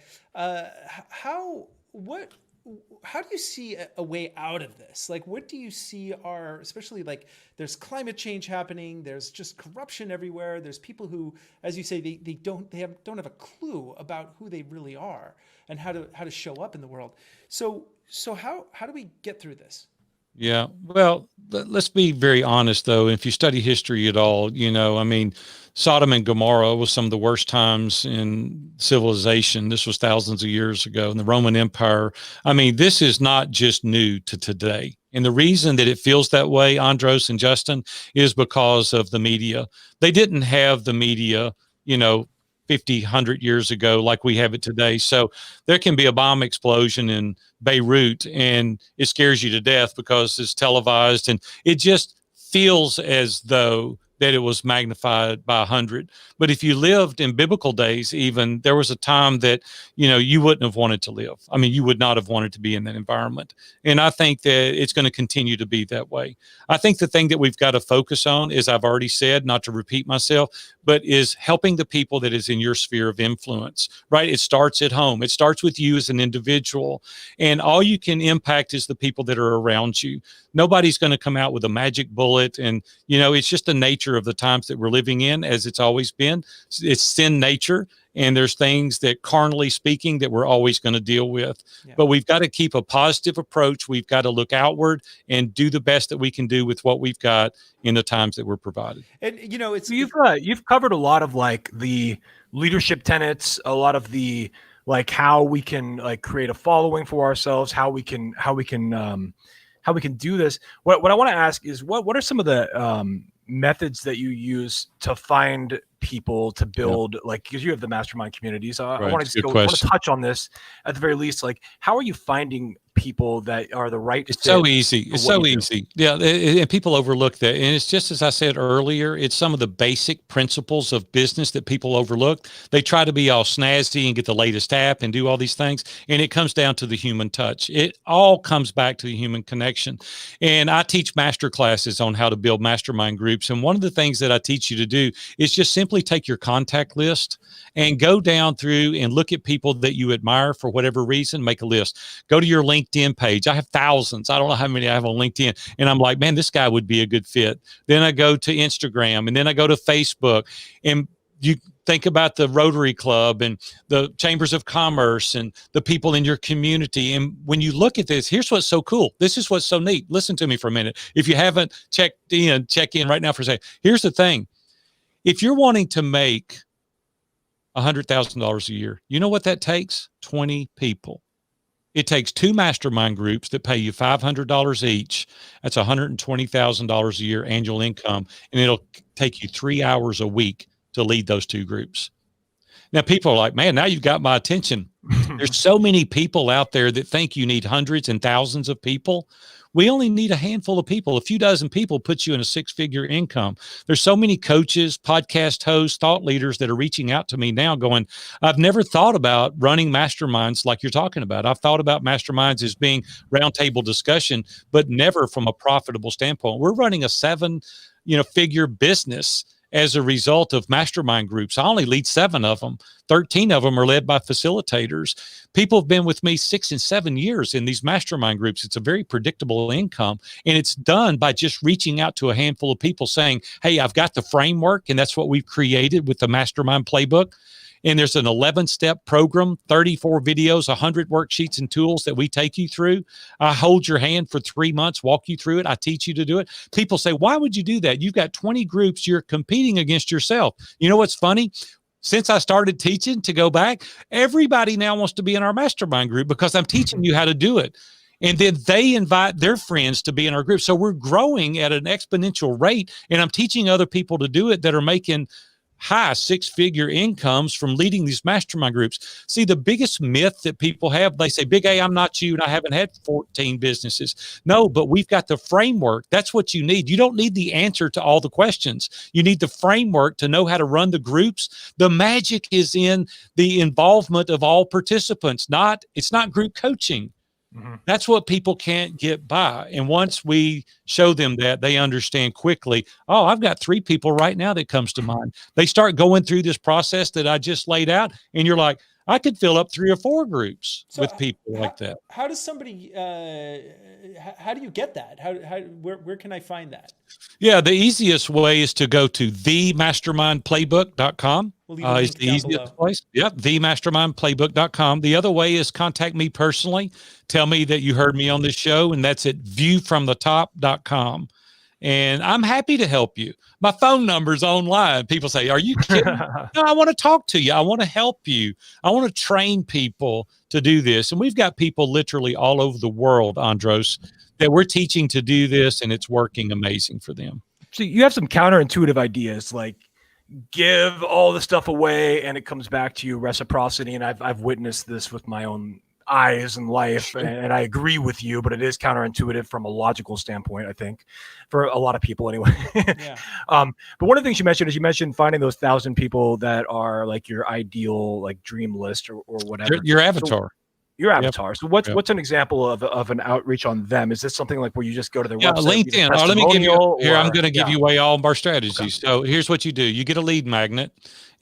how do you see a way out of this? Like, what do you see are, especially like there's climate change happening, there's just corruption everywhere. There's people who, as you say, they don't have a clue about who they really are and how to show up in the world. So how do we get through this? Yeah. Well, let's be very honest, though. If you study history at all, Sodom and Gomorrah was some of the worst times in civilization. This was thousands of years ago in the Roman Empire. This is not just new to today. And the reason that it feels that way, Andros and Justin, is because of the media. They didn't have the media, 50, 100 years ago like we have it today. So there can be a bomb explosion in Beirut and it scares you to death because it's televised and it just feels as though that it was magnified by 100. But if you lived in biblical days, even there was a time that, you wouldn't have wanted to live. You would not have wanted to be in that environment. And I think that it's going to continue to be that way. I think the thing that we've got to focus on is, I've already said, not to repeat myself, but is helping the people that is in your sphere of influence, right? It starts at home. It starts with you as an individual, and all you can impact is the people that are around you. Nobody's going to come out with a magic bullet. And, it's just the nature of the times that we're living in, as it's always been. It's sin nature. And there's things that, carnally speaking, that we're always going to deal with. Yeah. But we've got to keep a positive approach. We've got to look outward and do the best that we can do with what we've got in the times that we're provided. And you've covered a lot of like the leadership tenets, a lot of the like how we can like create a following for ourselves, how we can do this. What I want to ask is what are some of the methods that you use to find people to build, like, because you have the mastermind community. So I want to touch on this at the very least. Like, how are you finding people that are the right fit? It's so easy. It's so easy. Yeah. And people overlook that. And it's just, as I said earlier, it's some of the basic principles of business that people overlook. They try to be all snazzy and get the latest app and do all these things. And it comes down to the human touch. It all comes back to the human connection. And I teach master classes on how to build mastermind groups. And one of the things that I teach you to do is just simply take your contact list and go down through and look at people that you admire for whatever reason. Make a list. Go to your LinkedIn page. I have thousands. I don't know how many I have on LinkedIn. And I'm like, man, this guy would be a good fit. Then I go to Instagram, and then I go to Facebook, and you think about the Rotary Club and the Chambers of Commerce and the people in your community. And when you look at this, here's what's so cool. This is what's so neat. Listen to me for a minute. If you haven't check in right now for a second. Here's the thing. If you're wanting to make $100,000 a year, you know what that takes? 20 people. It takes 2 mastermind groups that pay you $500 each. That's $120,000 a year annual income. And it'll take you 3 hours a week to lead those 2 groups. Now, people are like, man, now you've got my attention. There's so many people out there that think you need hundreds and thousands of people. We only need a handful of people. A few dozen people puts you in a 6-figure income. There's so many coaches, podcast hosts, thought leaders that are reaching out to me now going, I've never thought about running masterminds like you're talking about. I've thought about masterminds as being roundtable discussion, but never from a profitable standpoint. We're running a 7-figure business as a result of mastermind groups. I only lead 7 of them. 13 of them are led by facilitators. People have been with me 6 and 7 years in these mastermind groups. It's a very predictable income, and it's done by just reaching out to a handful of people saying, hey, I've got the framework, and that's what we've created with the Mastermind Playbook. And there's an 11-step program, 34 videos, 100 worksheets and tools that we take you through. I hold your hand for 3 months, walk you through it. I teach you to do it. People say, why would you do that? You've got 20 groups. You're competing against yourself. You know what's funny? Since I started teaching, to go back, everybody now wants to be in our mastermind group because I'm teaching you how to do it. And then they invite their friends to be in our group. So we're growing at an exponential rate. And I'm teaching other people to do it that are making high 6-figure incomes from leading these mastermind groups. See, the biggest myth that people have, they say, Big A, I'm not you, and I haven't had 14 businesses. No, but we've got the framework. That's what you need. You don't need the answer to all the questions. You need the framework to know how to run the groups. The magic is in the involvement of all participants. It's not group coaching. That's what people can't get by. And once we show them that, they understand quickly, oh, I've got 3 people right now that comes to mind. They start going through this process that I just laid out, and you're like, I could fill up 3 or 4 groups with people like that. How does somebody, how do you get that? Where can I find that? Yeah, the easiest way is to go to themastermindplaybook.com. Is the easiest place. Yep, themastermindplaybook.com. The other way is contact me personally. Tell me that you heard me on this show, and that's at viewfromthetop.com. And I'm happy to help you. My phone number's online. People say, are you kidding? No, I want to talk to you. I want to help you. I want to train people to do this. And we've got people literally all over the world, Andros, that we're teaching to do this, and it's working amazing for them. So you have some counterintuitive ideas, like give all the stuff away and it comes back to you, reciprocity. And I've witnessed this with my own eyes in life, and I agree with you, but it is counterintuitive from a logical standpoint, I think, for a lot of people anyway. Yeah. But one of the things you mentioned finding those 1,000 people that are like your ideal, like dream list or whatever. Your avatar. Your avatar. Yep. So what's an example of an outreach on them? Is this something like where you just go to their website? LinkedIn. Let me give you here. I'm going to give you away all of our strategies. Okay. So here's what you do. You get a lead magnet,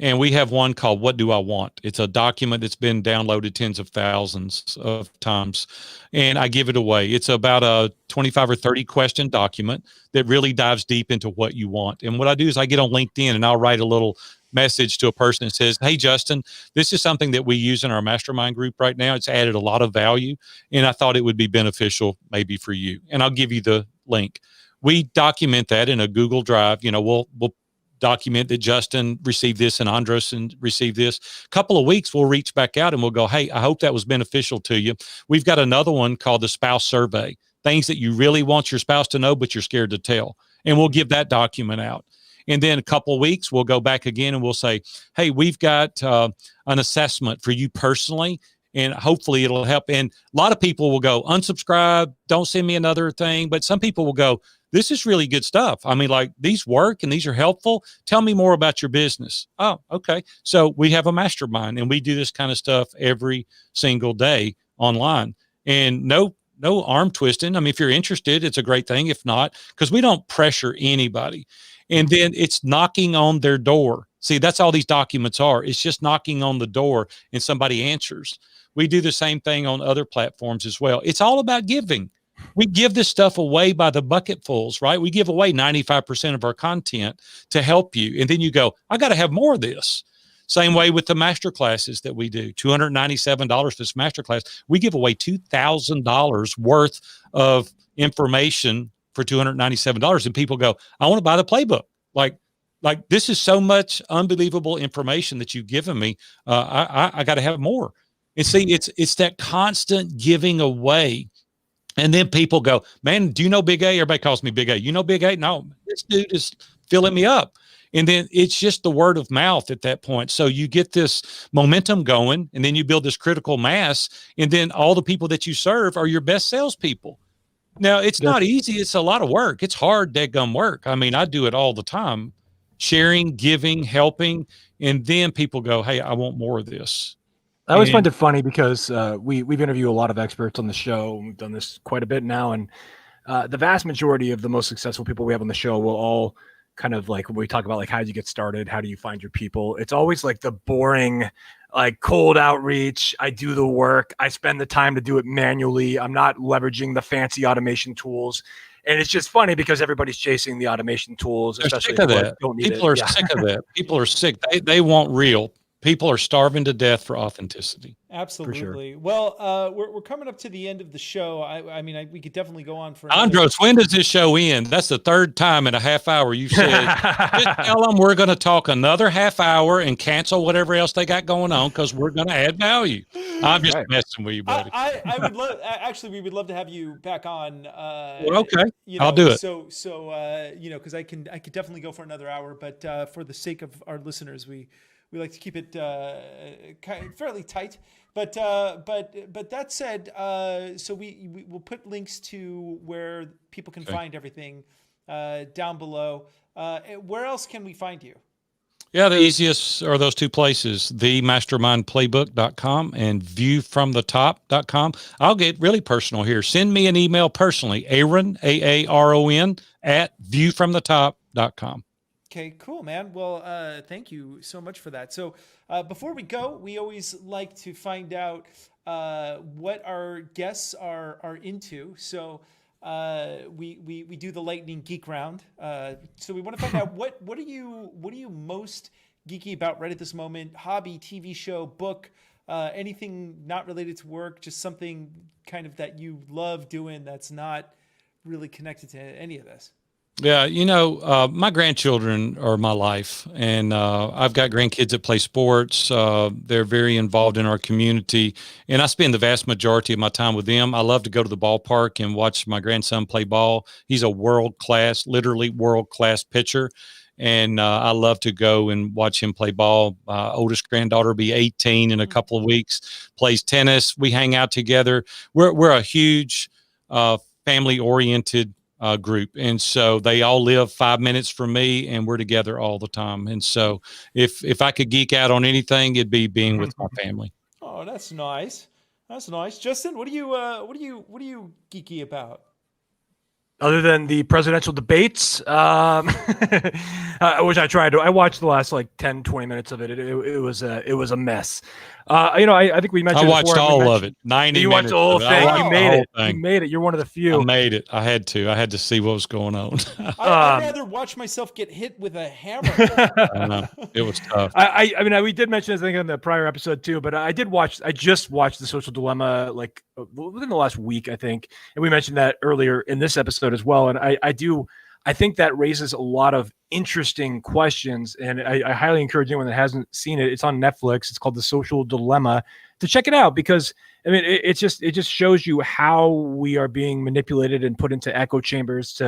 and we have one called What Do I Want? It's a document that's been downloaded tens of thousands of times, and I give it away. It's about a 25 or 30 question document that really dives deep into what you want. And what I do is I get on LinkedIn and I'll write a little message to a person that says, hey, Justin, this is something that we use in our mastermind group right now. It's added a lot of value, and I thought it would be beneficial maybe for you. And I'll give you the link. We document that in a Google Drive. You know, we'll document that Justin received this and Andros received this. A couple of weeks, we'll reach back out and we'll go, hey, I hope that was beneficial to you. We've got another one called the spouse survey, things that you really want your spouse to know, but you're scared to tell. And we'll give that document out. And then a couple of weeks, we'll go back again and we'll say, hey, we've got an assessment for you personally, and hopefully it'll help. And a lot of people will go, unsubscribe, don't send me another thing. But some people will go, this is really good stuff. I mean, like, these work and these are helpful. Tell me more about your business. Oh, okay. So we have a mastermind, and we do this kind of stuff every single day online. And no arm twisting. I mean, if you're interested, it's a great thing. If not, because we don't pressure anybody. And then it's knocking on their door. See, that's all these documents are. It's just knocking on the door and somebody answers. We do the same thing on other platforms as well. It's all about giving. We give this stuff away by the bucketfuls, right? We give away 95% of our content to help you. And then you go, I got to have more of this. Same way with the master classes that we do, $297 for this master class. We give away $2,000 worth of information for $297, and people go, I want to buy the playbook. Like this is so much unbelievable information that you've given me. I got to have more. And see, it's that constant giving away. And then people go, man, do you know Big A? Everybody calls me Big A. You know Big A? No, this dude is filling me up. And then it's just the word of mouth at that point. So you get this momentum going, and then you build this critical mass, and then all the people that you serve are your best salespeople. Now, it's not easy. It's a lot of work. It's hard, dadgum work. I mean, I do it all the time, sharing, giving, helping, and then people go, hey, I want more of this. I always find it funny because we've interviewed a lot of experts on the show. We've done this quite a bit now, and the vast majority of the most successful people we have on the show will all kind of like, when we talk about like, how do you get started? How do you find your people? It's always like the boring, like cold outreach. I do the work. I spend the time to do it manually. I'm not leveraging the fancy automation tools. And it's just funny because everybody's chasing the automation tools, They're especially sick of that. Don't need People are sick of that. People are sick. They want real people are starving to death for authenticity. Absolutely. Sure. Well, we're coming up to the end of the show. I mean, we could definitely go on for Andros, when does this show end? That's the third time in a half hour you said. Just tell them we're going to talk another half hour and cancel whatever else they got going on because we're going to add value. I'm just messing with you, buddy. I would love. Actually, we would love to have you back on. Well, okay, I'll do it. So because I could definitely go for another hour, but for the sake of our listeners, we like to keep it fairly tight. But that said, so we will put links to where people can find everything down below. Where else can we find you? Yeah, the easiest are those two places, the mastermindplaybook.com and viewfromthetop.com. I'll get really personal here. Send me an email personally, Aaron, Aaron, at viewfromthetop.com. Okay, cool, man. Well, thank you so much for that. So before we go, we always like to find out what our guests are into. So we do the lightning geek round. So we want to find out what are you most geeky about right at this moment? Hobby, TV show, book, anything not related to work, just something kind of that you love doing that's not really connected to any of this. Yeah, my grandchildren are my life, and I've got grandkids that play sports. They're very involved in our community, and I spend the vast majority of my time with them. I love to go to the ballpark and watch my grandson play ball. He's a literally world-class pitcher, and I love to go and watch him play ball. My oldest granddaughter will be 18 in a couple of weeks, plays tennis. We hang out together. We're a huge family-oriented group. And so they all live 5 minutes from me and we're together all the time. And so if I could geek out on anything, it'd be being with my family. Oh, that's nice. That's nice. Justin, what are you geeky about? Other than the presidential debates, which I tried to, I watched the last 10, 20 minutes of it. It was a mess. I think we mentioned. I watched all of it. 90 you minutes. You watched the whole thing. You made it. Thing. You made it. You're one of the few. I made it. I had to see what was going on. I'd rather watch myself get hit with a hammer. I know. It was tough. I mean, we did mention this thing in the prior episode too, but I just watched The Social Dilemma within the last week, I think, and we mentioned that earlier in this episode as well. And I think that raises a lot of interesting questions, and I highly encourage anyone that hasn't seen it. It's on Netflix. It's called The Social Dilemma, to check it out, because I mean, it just shows you how we are being manipulated and put into echo chambers.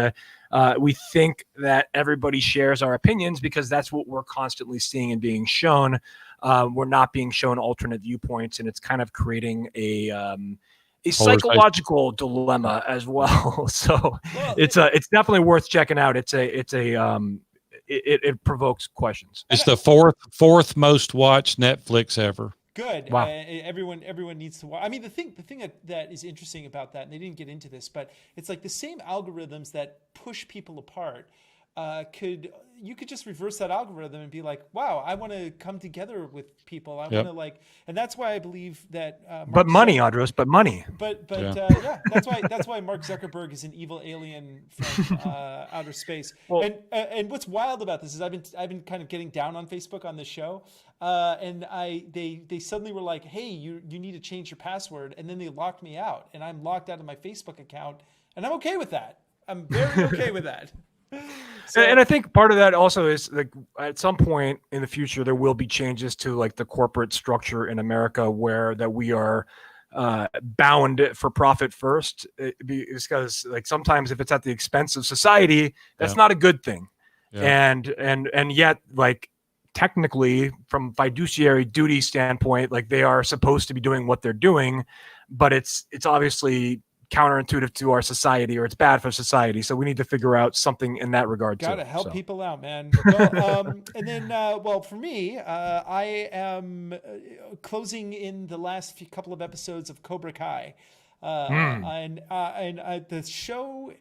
We think that everybody shares our opinions because that's what we're constantly seeing and being shown. We're not being shown alternate viewpoints, and it's kind of creating a psychological dilemma as well. So it's definitely worth checking out. It provokes questions. It's the fourth most watched Netflix ever. Good. Wow. Everyone needs to watch. I mean, the thing that is interesting about that, and they didn't get into this, but it's like the same algorithms that push people apart. You could just reverse that algorithm and be like, wow, I want to come together with people. I want to and that's why I believe that. But money, Andros. But money. But yeah. That's why Mark Zuckerberg is an evil alien from outer space. Well, and what's wild about this is I've been kind of getting down on Facebook on this show, and they suddenly were like, hey, you need to change your password, and then they locked me out, and I'm locked out of my Facebook account, and I'm okay with that. I'm very okay with that. And I think part of that also is at some point in the future there will be changes to the corporate structure in America where that we are bound for profit first, because sometimes if it's at the expense of society, that's not a good thing. Yeah. And yet technically from fiduciary duty standpoint, they are supposed to be doing what they're doing, but it's obviously counterintuitive to our society, or it's bad for society. So we need to figure out something in that regard. Gotta help people out, man. Well, and then, for me, I am closing in the last couple of episodes of Cobra Kai, and the show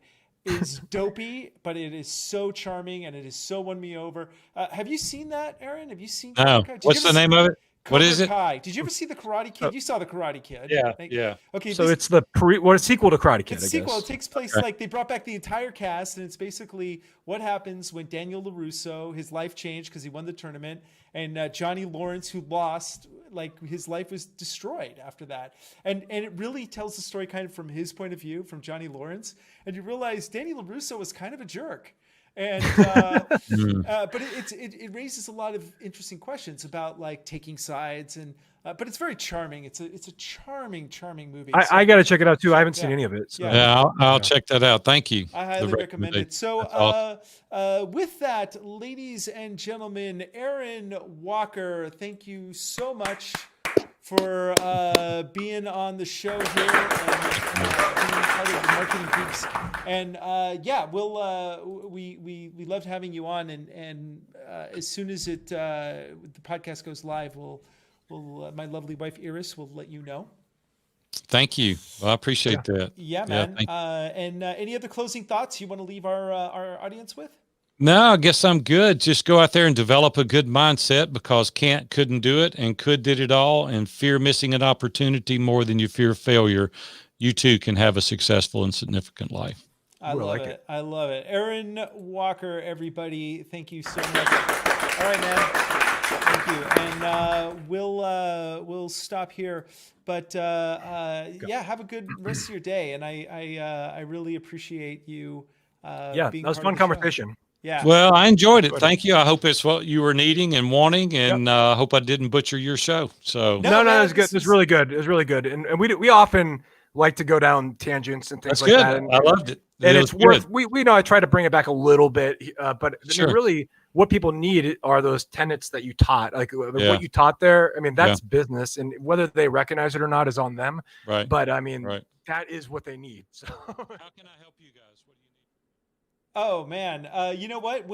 is dopey, but it is so charming and it is so won me over. Have you seen that, Aaron? Have you seen Cobra Kai? What's the name of it? What is it? Kai. Did you ever see The Karate Kid? You saw The Karate Kid. Yeah, Like, yeah. Okay. So it's the sequel to Karate Kid, It's a I sequel. guess. It takes place like they brought back the entire cast, and it's basically what happens when Daniel LaRusso, his life changed because he won the tournament, and Johnny Lawrence, who lost, like his life was destroyed after that. And it really tells the story kind of from his point of view, from Johnny Lawrence, and you realize Daniel LaRusso was kind of a jerk. And but it raises a lot of interesting questions about like taking sides, and but it's very charming. It's a charming movie. I got to check it out too. I haven't seen any of it. So. Yeah, I'll check that out. Thank you. I highly recommend it. So with that, ladies and gentlemen, Aaron Walker, thank you so much for being on the show here and being part of the Marketing Geeks. And we loved having you on. And as soon as the podcast goes live, we'll my lovely wife Iris will let you know. Thank you. Well, I appreciate that. Yeah, man. And any other closing thoughts you want to leave our audience with? No, I guess I'm good. Just go out there and develop a good mindset, because couldn't do it, and could did it all, and fear missing an opportunity more than you fear failure. You too can have a successful and significant life. I love it. I love it. Aaron Walker, everybody, thank you so much. All right, man. Thank you. And we'll stop here. But have a good rest of your day. And I really appreciate you. Being that was a fun conversation. Show. Yeah. Well, I enjoyed it. Thank you. I hope it's what you were needing and wanting, and I hope I didn't butcher your show. So no, it was good. It was really good. It was really good. And we often like to go down tangents and things like that. And I loved it. And it's worth, we know I try to bring it back a little bit, but really what people need are those tenets that you taught, like what you taught there. I mean, that's business, and whether they recognize it or not is on them. Right. But I mean, that is what they need. So how can I help you guys? What do you need? Oh man. You know what?